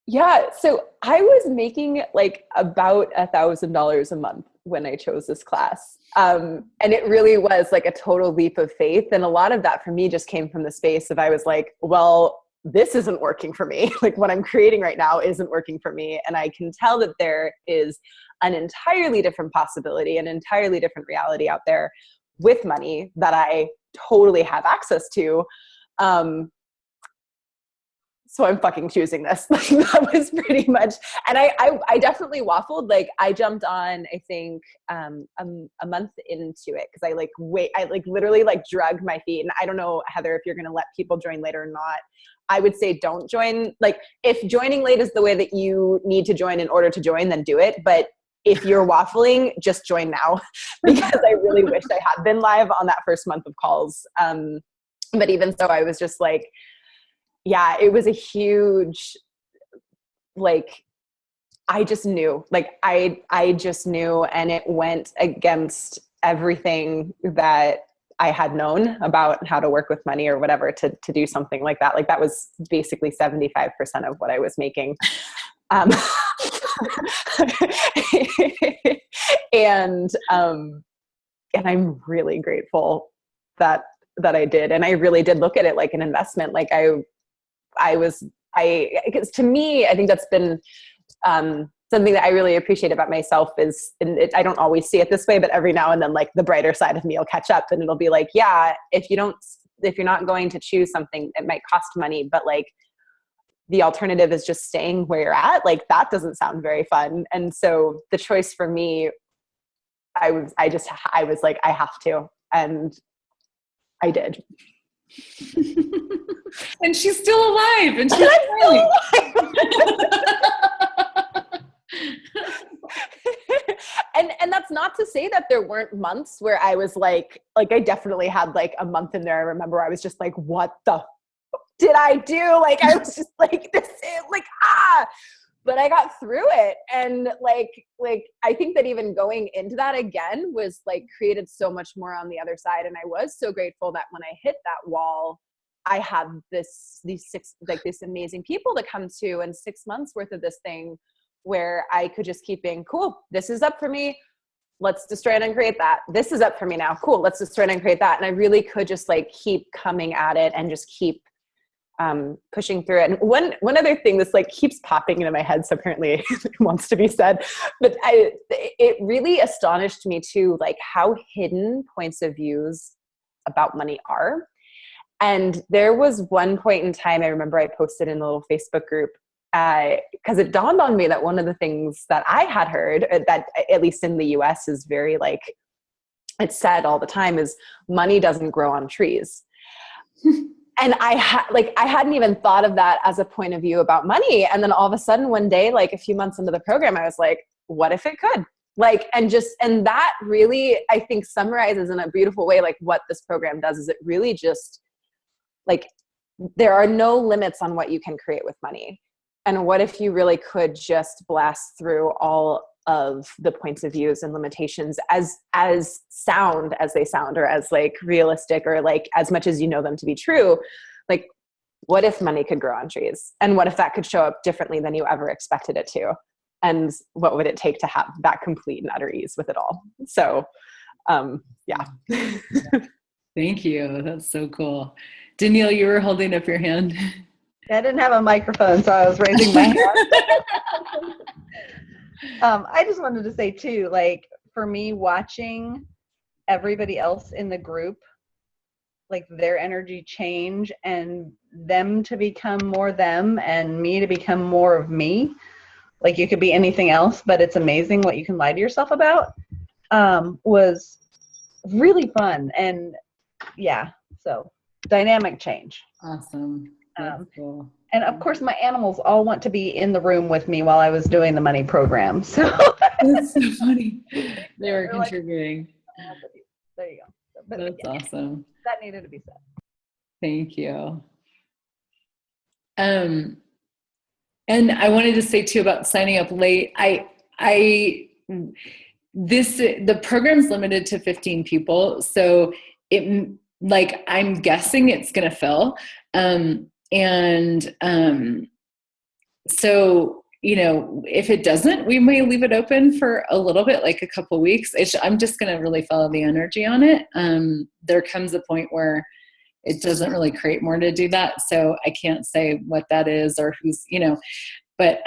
Yeah. So I was making like about $1,000 a month when I chose this class. And it really was like a total leap of faith. And a lot of that for me just came from the space of, I was like, well, this isn't working for me. Like what I'm creating right now isn't working for me. And I can tell that there is an entirely different possibility, an entirely different reality out there with money that I totally have access to. So I'm fucking choosing this. That was pretty much, and I definitely waffled. Like I jumped on, I think, a month into it. Cause I literally drug my feet. And I don't know, Heather, if you're going to let people join later or not. I would say don't join. Like if joining late is the way that you need to join in order to join, then do it. But if you're waffling, just join now because I really wish I had been live on that first month of calls. But even so, I was just like, yeah, it was a huge, like, I just knew, like, I just knew, and it went against everything that I had known about how to work with money or whatever to do something like that. Like that was basically 75% of what I was making. And I'm really grateful that I did. And I really did look at it like an investment. Like because to me, I think that's been, something that I really appreciate about myself is, and I don't always see it this way, but every now and then, like the brighter side of me will catch up and it'll be like, yeah, if you're not going to choose something, it might cost money, but like the alternative is just staying where you're at. Like that doesn't sound very fun. And so the choice for me, I was like, I have to, and I did. And she's still alive, and she's smiling. And that's not to say that there weren't months where I was like I definitely had like a month in there. I remember I was just like, what the did I do? Like, I was just like, this is like, but I got through it. And like, I think that even going into that again was like created so much more on the other side. And I was so grateful that when I hit that wall, I had these amazing people to come to, and 6 months worth of this thing where I could just keep being cool. This is up for me. Let's destroy it and create that. This is up for me now. Cool. Let's destroy it and create that. And I really could just like keep coming at it and just keep pushing through it. And one other thing that's like keeps popping into my head, so apparently it wants to be said, but it really astonished me too, like how hidden points of views about money are. And there was one point in time, I remember I posted in the little Facebook group, because it dawned on me that one of the things that I had heard, that at least in the US is very like, it's said all the time, is money doesn't grow on trees. And I hadn't even thought of that as a point of view about money. And then all of a sudden one day, like a few months into the program, I was like, what if it could? Like, and that really, I think, summarizes in a beautiful way, like what this program does is it really just like, there are no limits on what you can create with money. And what if you really could just blast through all of the points of views and limitations as sound as they sound, or as like realistic, or like as much as you know them to be true? Like, what if money could grow on trees? And what if that could show up differently than you ever expected it to? And what would it take to have that complete and utter ease with it all? So, yeah. Thank you. That's so cool. Danielle, you were holding up your hand. I didn't have a microphone, so I was raising my hand. I just wanted to say too, like for me, watching everybody else in the group, like their energy change and them to become more them and me to become more of me. Like you could be anything else, but it's amazing what you can lie to yourself about, was really fun. And yeah, so dynamic change. Awesome. That's cool. And of course, my animals all want to be in the room with me while I was doing the money program. So that's so funny. They were contributing. There you go. But that's awesome. That needed to be said. Thank you. And I wanted to say too about signing up late. The program's limited to 15 people, so I'm guessing it's going to fill. So, if it doesn't, we may leave it open for a little bit, like a couple weeks. I'm just going to really follow the energy on it. There comes a point where it doesn't really create more to do that. So I can't say what that is or who's, but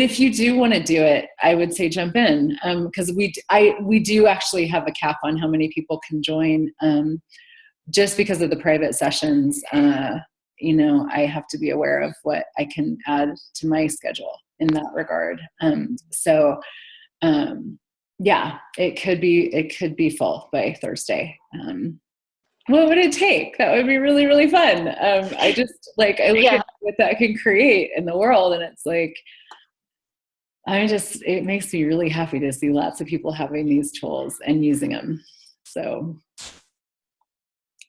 if you do want to do it, I would say jump in. Cause we do actually have a cap on how many people can join. Just because of the private sessions, I have to be aware of what I can add to my schedule in that regard. Yeah, it could be full by Thursday. What would it take? That would be really, really fun. I look at what that can create in the world, and it's like, It makes me really happy to see lots of people having these tools and using them. So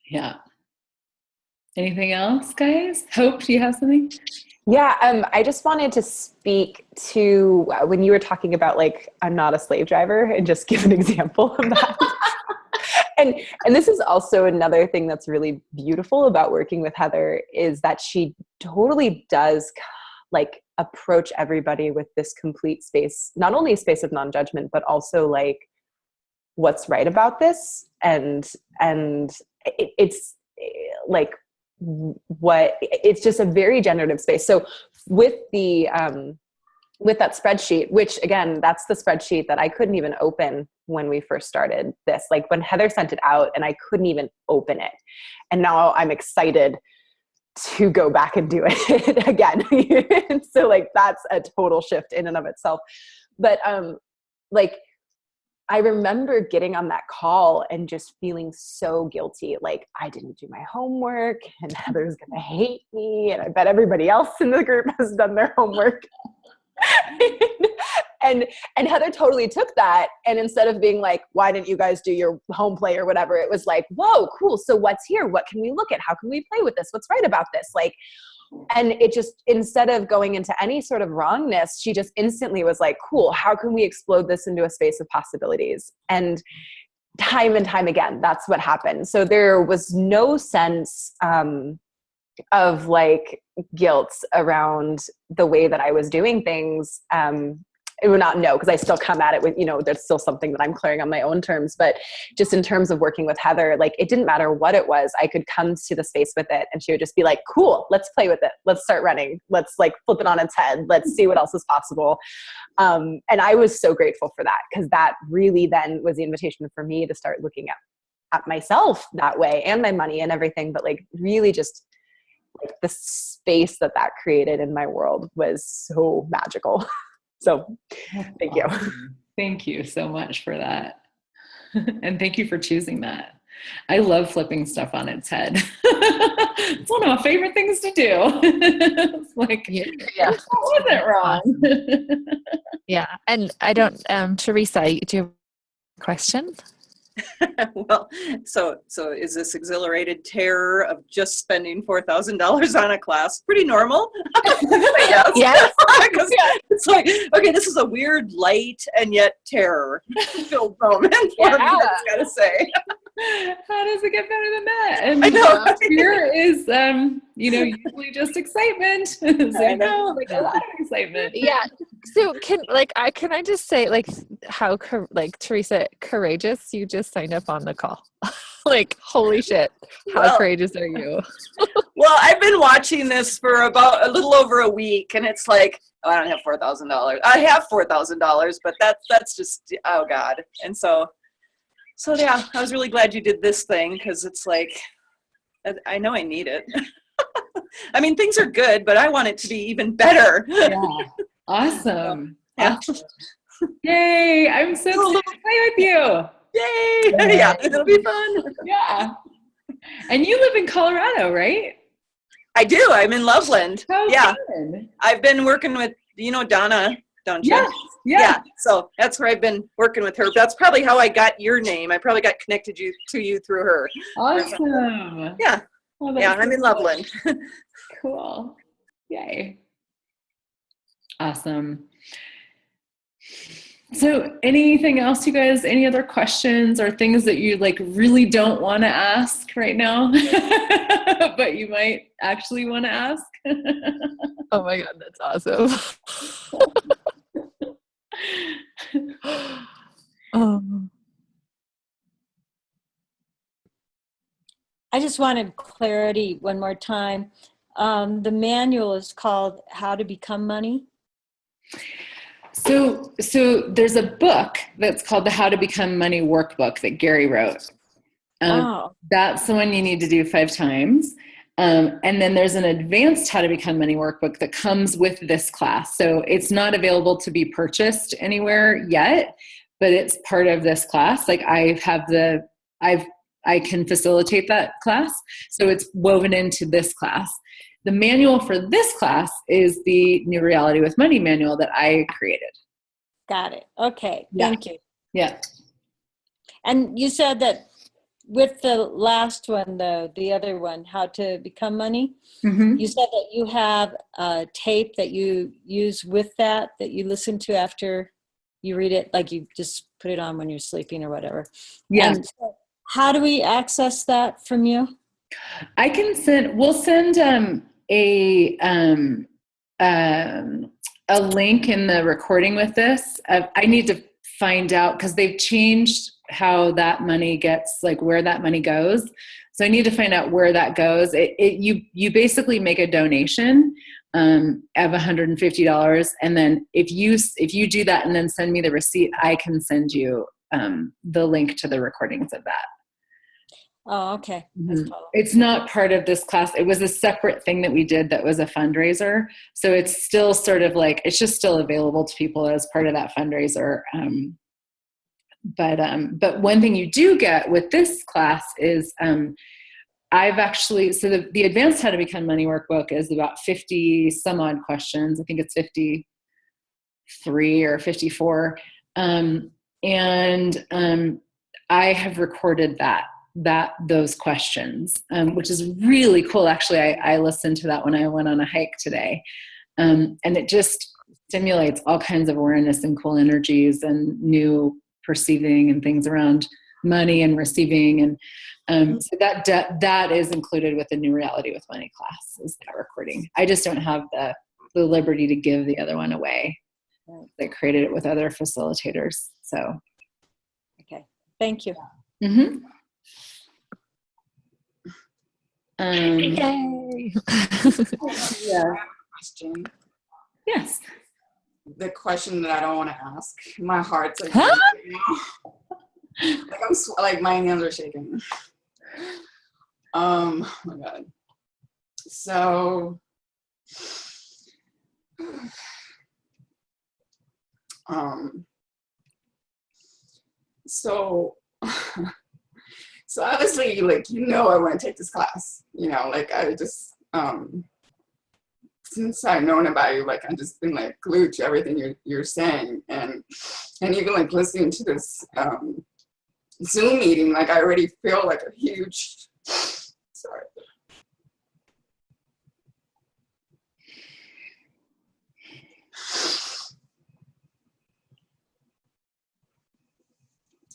yeah. Anything else, guys? Hope, do you have something? Yeah, I just wanted to speak to when you were talking about like, I'm not a slave driver, and just give an example of that. and this is also another thing that's really beautiful about working with Heather, is that she totally does like approach everybody with this complete space, not only a space of non-judgment, but also like what's right about this. And it's like, it's just a very generative space. So with that spreadsheet, which again, that's the spreadsheet that I couldn't even open when we first started this, like when Heather sent it out and I couldn't even open it. And now I'm excited to go back and do it again. So like, that's a total shift in and of itself. But like, I remember getting on that call and just feeling so guilty. Like, I didn't do my homework and Heather's going to hate me. And I bet everybody else in the group has done their homework. and Heather totally took that. And instead of being like, why didn't you guys do your home play or whatever? It was like, whoa, cool. So what's here? What can we look at? How can we play with this? What's right about this? Like, and it just, instead of going into any sort of wrongness, she just instantly was like, cool, how can we explode this into a space of possibilities? And time again, that's what happened. So there was no sense of like guilt around the way that I was doing things. It would not know, because I still come at it with, there's still something that I'm clearing on my own terms. But just in terms of working with Heather, like it didn't matter what it was. I could come to the space with it and she would just be like, cool, let's play with it. Let's start running. Let's like flip it on its head. Let's see what else is possible. And I was so grateful for that, because that really then was the invitation for me to start looking at myself that way, and my money and everything. But like really just like the space that created in my world was so magical. So thank you. Thank you so much for that. And thank you for choosing that. I love flipping stuff on its head. It's one of my favorite things to do. It's like, yeah. That wasn't wrong. Yeah. And I don't, Teresa, do you have a question? Well, so is this exhilarated terror of just spending $4,000 on a class pretty normal? Yes. Yes. It's like, okay, this is a weird light and yet terror filled moment for me, I gotta say. How does it get better than that? And I know. Fear is, usually just excitement. So I know. like a lot of excitement. Yeah. So can I just say, like, how Teresa, courageous you just signed up on the call. Like, holy shit, how courageous are you? Well, I've been watching this for about a little over a week, and it's like, I don't have $4,000. I have $4,000, but that's just, oh God. And so yeah, I was really glad you did this thing, because it's like, I know I need it. I mean, things are good, but I want it to be even better. Yeah. Awesome. Yeah. Awesome. Yay. I'm so excited to play with you. Yay. Yeah, it'll be fun. Yeah. And you live in Colorado, right? I do. I'm in Loveland. Oh, yeah. Good. I've been working with, Donna, don't you? Yes. Yeah. So that's where I've been working with her. That's probably how I got your name. I probably got connected to you through her. Awesome. Yeah. Oh, Yeah, I'm in Loveland. Cool. Yay. Awesome. So anything else, you guys, any other questions or things that you like really don't want to ask right now, but you might actually want to ask? Oh my God, that's awesome. I just wanted clarity one more time. The manual is called How to Become Money. So there's a book that's called the How to Become Money Workbook that Gary wrote. That's the one you need to do 5 times. And then there's an advanced How to Become Money Workbook that comes with this class. So it's not available to be purchased anywhere yet, but it's part of this class. Like I can facilitate that class. So it's woven into this class. the manual for this class is the New Reality with Money manual that I created. Got it. Okay. Yeah. Thank you. Yeah. And you said that with the last one, the other one, How to Become Money, you said that you have a tape that you use with that you listen to after you read it, like you just put it on when you're sleeping or whatever. Yeah. And so how do we access that from you? We'll send a link in the recording with this. I need to find out, because they've changed how that money gets, like where that money goes. So I need to find out where that goes. You basically make a donation of $150, and then if you do that and then send me the receipt, I can send you the link to the recordings of that. Oh, okay. It's not part of this class. It was a separate thing that we did that was a fundraiser. So it's still sort of like, it's just still available to people as part of that fundraiser. But one thing you do get with this class is I've actually, so the Advanced How to Become Money workbook is about 50 some odd questions. I think it's 53 or 54. I have recorded those questions, which is really cool. Actually, I listened to that when I went on a hike today. And it just stimulates all kinds of awareness and cool energies and new perceiving and things around money and receiving. And so that is included with the New Reality with Money class, is that recording. I just don't have the liberty to give the other one away. They created it with other facilitators. So. Okay. Thank you. Mm-hmm. Yay! Yeah. Question. Yes. The question that I don't want to ask. My heart's like, like my hands are shaking. Oh my God. So, so obviously, like, I want to take this class, like I just, since I've known about you, like I've just been like glued to everything you're saying, and even like listening to this Zoom meeting, like I already feel like a huge, sorry.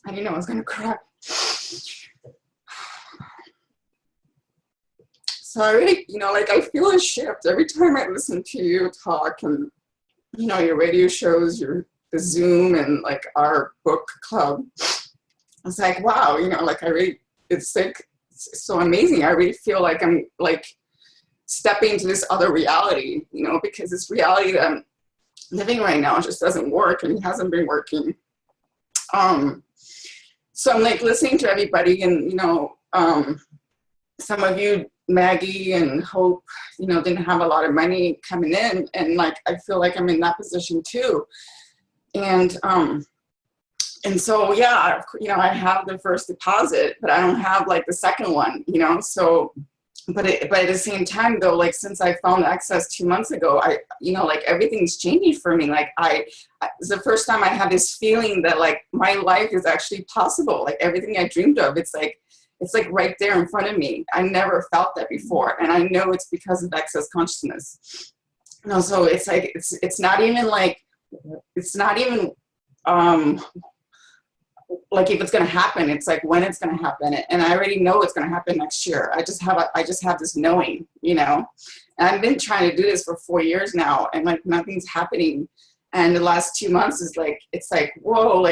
I didn't know I was gonna cry. So I really, like I feel a shift every time I listen to you talk, and your radio shows, the Zoom, and like our book club. It's like, wow, like it's like so amazing. I really feel like I'm like stepping into this other reality, because this reality that I'm living right now just doesn't work, and it hasn't been working. So I'm like listening to everybody, and some of you, Maggie and Hope, didn't have a lot of money coming in, and like I feel like I'm in that position too. And so yeah, I have the first deposit, but I don't have like the second one, so but at the same time though, like since I found access 2 months ago, I like everything's changing for me. Like it's the first time I had this feeling that like my life is actually possible. Like everything I dreamed of, it's like right there in front of me. I never felt that before, and I know it's because of access consciousness. So it's like it's not even like like if it's going to happen. It's like when it's going to happen, and I already know it's going to happen next year. I just have this knowing, and I've been trying to do this for 4 years now, and like nothing's happening. And the last 2 months is like, it's like, whoa,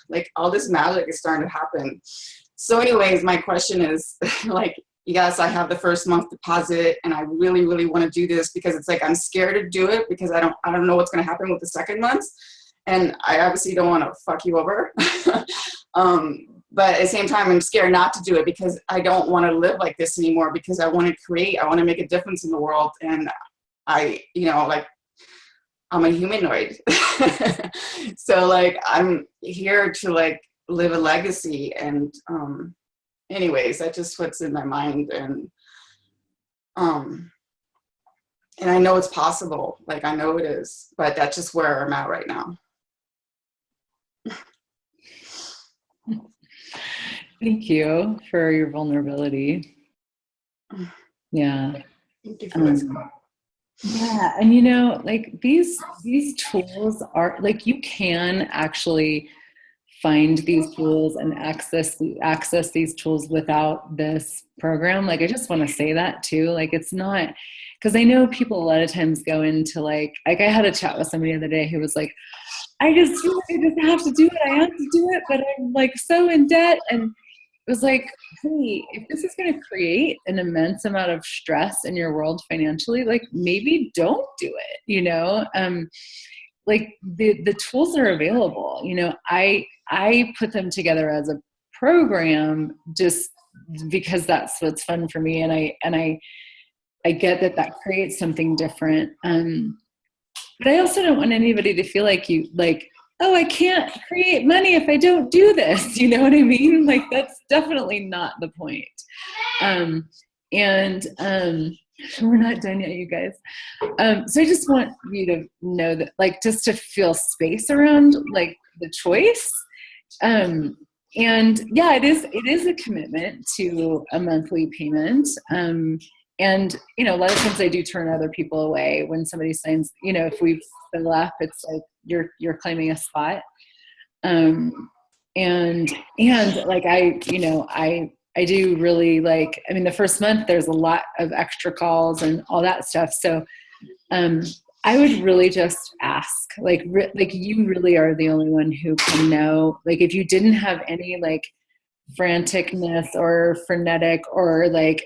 like all this magic is starting to happen. So anyways, my question is like, yes, I have the first month deposit, and I really, really want to do this because it's like I'm scared to do it because I don't know what's going to happen with the second month, and I obviously don't want to fuck you over. But at the same time, I'm scared not to do it because I don't want to live like this anymore, because I want to make a difference in the world, and I, like I'm a humanoid. So like I'm here to like live a legacy, and anyways, that's just what's in my mind. And And I know it's possible. Like, I know it is, but that's just where I'm at right now. Thank you for your vulnerability. Yeah. Thank you for listening. Yeah, and you know, like these tools are like, you can actually find these tools and access these tools without this program. Like, I just want to say that too. Like, it's not, because I know people a lot of times go into like I had a chat with somebody the other day who was like, I just feel like I just have to do it. I have to do it, but I'm like so in debt. And it was like, hey, if this is going to create an immense amount of stress in your world financially, like maybe don't do it, you know? Like the tools are available, you know, I put them together as a program just because that's what's fun for me. And I get that creates something different. But I also don't want anybody to feel like oh, I can't create money if I don't do this. You know what I mean? Like, that's definitely not the point. We're not done yet, you guys. So I just want you to know that, like, just to feel space around like the choice. And yeah, it is a commitment to a monthly payment. And, you know, a lot of times I do turn other people away when somebody signs, you know, if we fill up, it's like you're claiming a spot. And like, I do really like, I mean, the first month there's a lot of extra calls and all that stuff. So, I would really just ask, like you really are the only one who can know, like, if you didn't have any like franticness or frenetic or like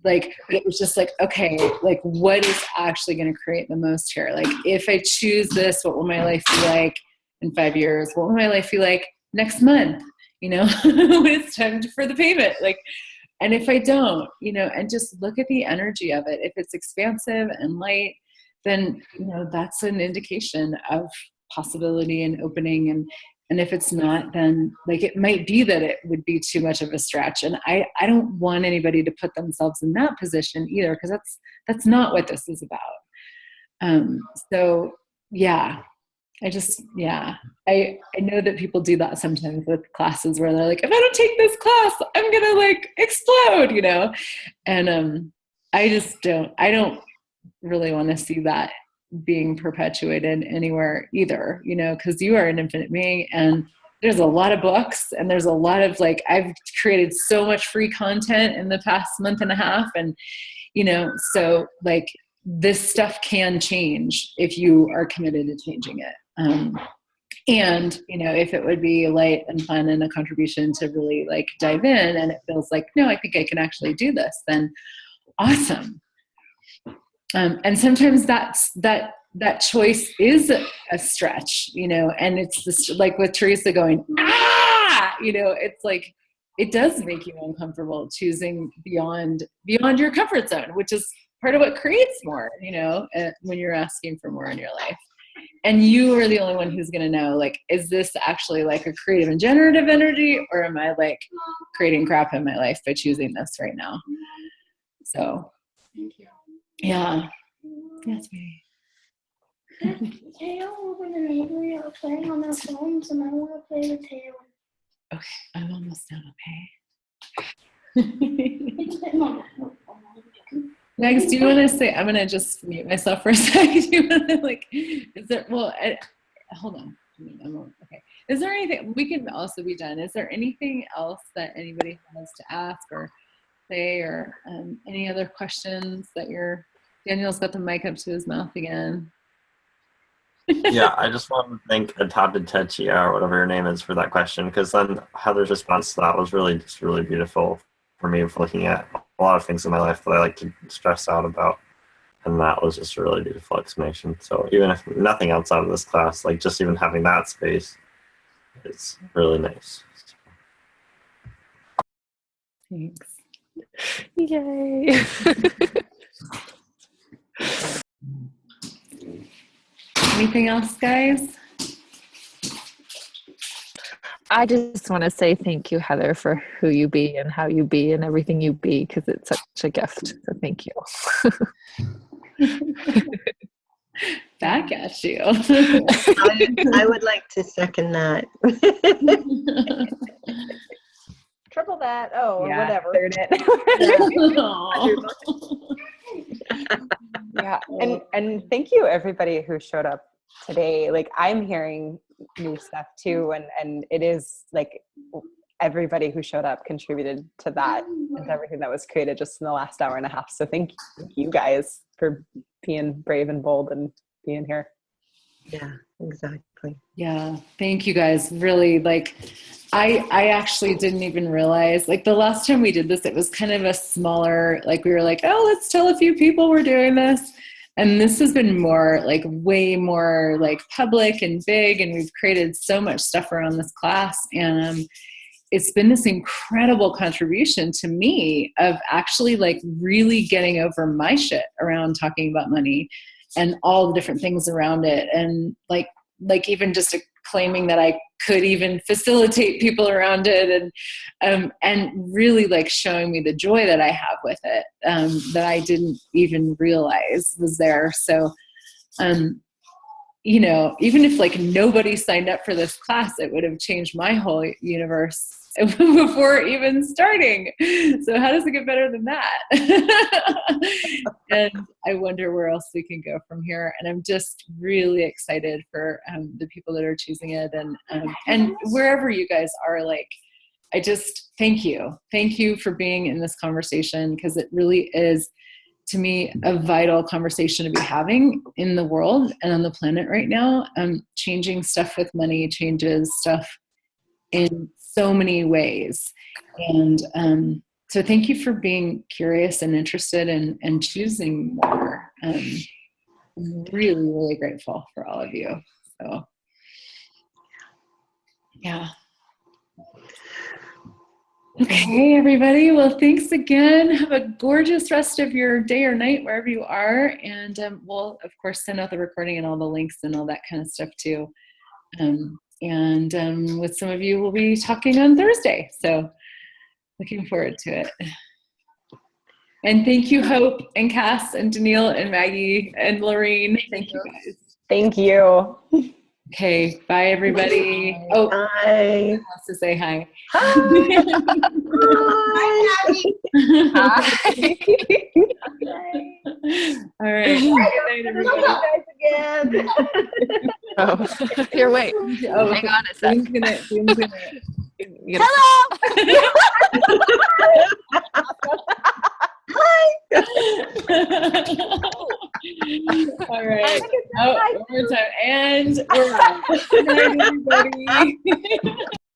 it was just like, okay, like what is actually going to create the most here? Like, if I choose this, what will my life be like in 5 years? What will my life be like next month? You know, when it's time for the payment, like, and if I don't, you know, and just look at the energy of it. If it's expansive and light, then, you know, that's an indication of possibility and opening. And if it's not, then like, it might be that it would be too much of a stretch. And I don't want anybody to put themselves in that position either, because that's not what this is about. So yeah, I know that people do that sometimes with classes where they're like, if I don't take this class, I'm going to like explode, you know? And I don't really want to see that being perpetuated anywhere either, you know, because you are an infinite being, and there's a lot of books, and there's a lot of like, I've created so much free content in the past month and a half, and, you know, so like this stuff can change if you are committed to changing it. And, you know, if it would be light and fun and a contribution to really like dive in, and it feels like, no, I think I can actually do this, then awesome. And sometimes that choice is a stretch, you know, and it's just like with Teresa going, you know, it's like, it does make you uncomfortable choosing beyond your comfort zone, which is part of what creates more, you know, when you're asking for more in your life. And you are the only one who's going to know, like, is this actually like a creative and generative energy, or am I like creating crap in my life by choosing this right now? So, Thank you. Yeah. Yes, baby. Tail over and Avery are playing on their phones, and I want to play with Taylor. Okay, I'm almost done, okay? Next, do you want to say, I'm going to just mute myself for a second. Do you want to, like, is there, well, hold on. Okay. Is there anything, we can also be done. Is there anything else that anybody has to ask or say, or any other questions that Daniel's got the mic up to his mouth again. Yeah, I just want to thank Adopted Techia, or whatever your name is, for that question, because then Heather's response to that was really beautiful for me, for looking at a lot of things in my life that I like to stress out about, and that was just a really beautiful explanation. So even if nothing else out of this class, like just even having that space, it's really nice. Thanks. Yay. Anything else, guys? I just want to say thank you, Heather, for who you be and how you be and everything you be, because it's such a gift. So thank you. Back at you. I would like to second that. Triple that. Oh, or Yeah. whatever. Yeah. And thank you everybody who showed up today. Like, I'm hearing new stuff too, and it is like everybody who showed up contributed to that and to everything that was created just in the last hour and a half. So thank you guys for being brave and bold and being here. Yeah, exactly. Yeah, thank you guys. Really, like, I actually didn't even realize, like, the last time we did this, it was kind of a smaller, like, we were like, oh, let's tell a few people we're doing this. And this has been more, like, way more, like, public and big, and we've created so much stuff around this class. And it's been this incredible contribution to me of actually, like, really getting over my shit around talking about money and all the different things around it. And like even just claiming that I could even facilitate people around it, and really, like, showing me the joy that I have with it, that I didn't even realize was there. So, you know, even if, like, nobody signed up for this class, it would have changed my whole universe before even starting. So how does it get better than that? And I wonder where else we can go from here. And I'm just really excited for the people that are choosing it, and wherever you guys are. Like, I just thank you for being in this conversation, because it really is, to me, a vital conversation to be having in the world and on the planet right now. Changing stuff with money changes stuff in so many ways. And so thank you for being curious and interested and choosing more. I'm really, really grateful for all of you. So, yeah. Okay, everybody. Well, thanks again. Have a gorgeous rest of your day or night, wherever you are. And we'll, of course, send out the recording and all the links and all that kind of stuff too. And with some of you, we'll be talking on Thursday. So looking forward to it. And thank you, Hope and Cass and Danielle and Maggie and Lorene. Thank you, guys. Thank you. Okay, bye, everybody. Bye. Oh, Bye. wants to say hi. Hi. All right. Good night, everybody. Oh, here, wait. Oh, hang on a sec. Dean's gonna Hello. All right. Oh, one more time. And we're on. Good night, everybody.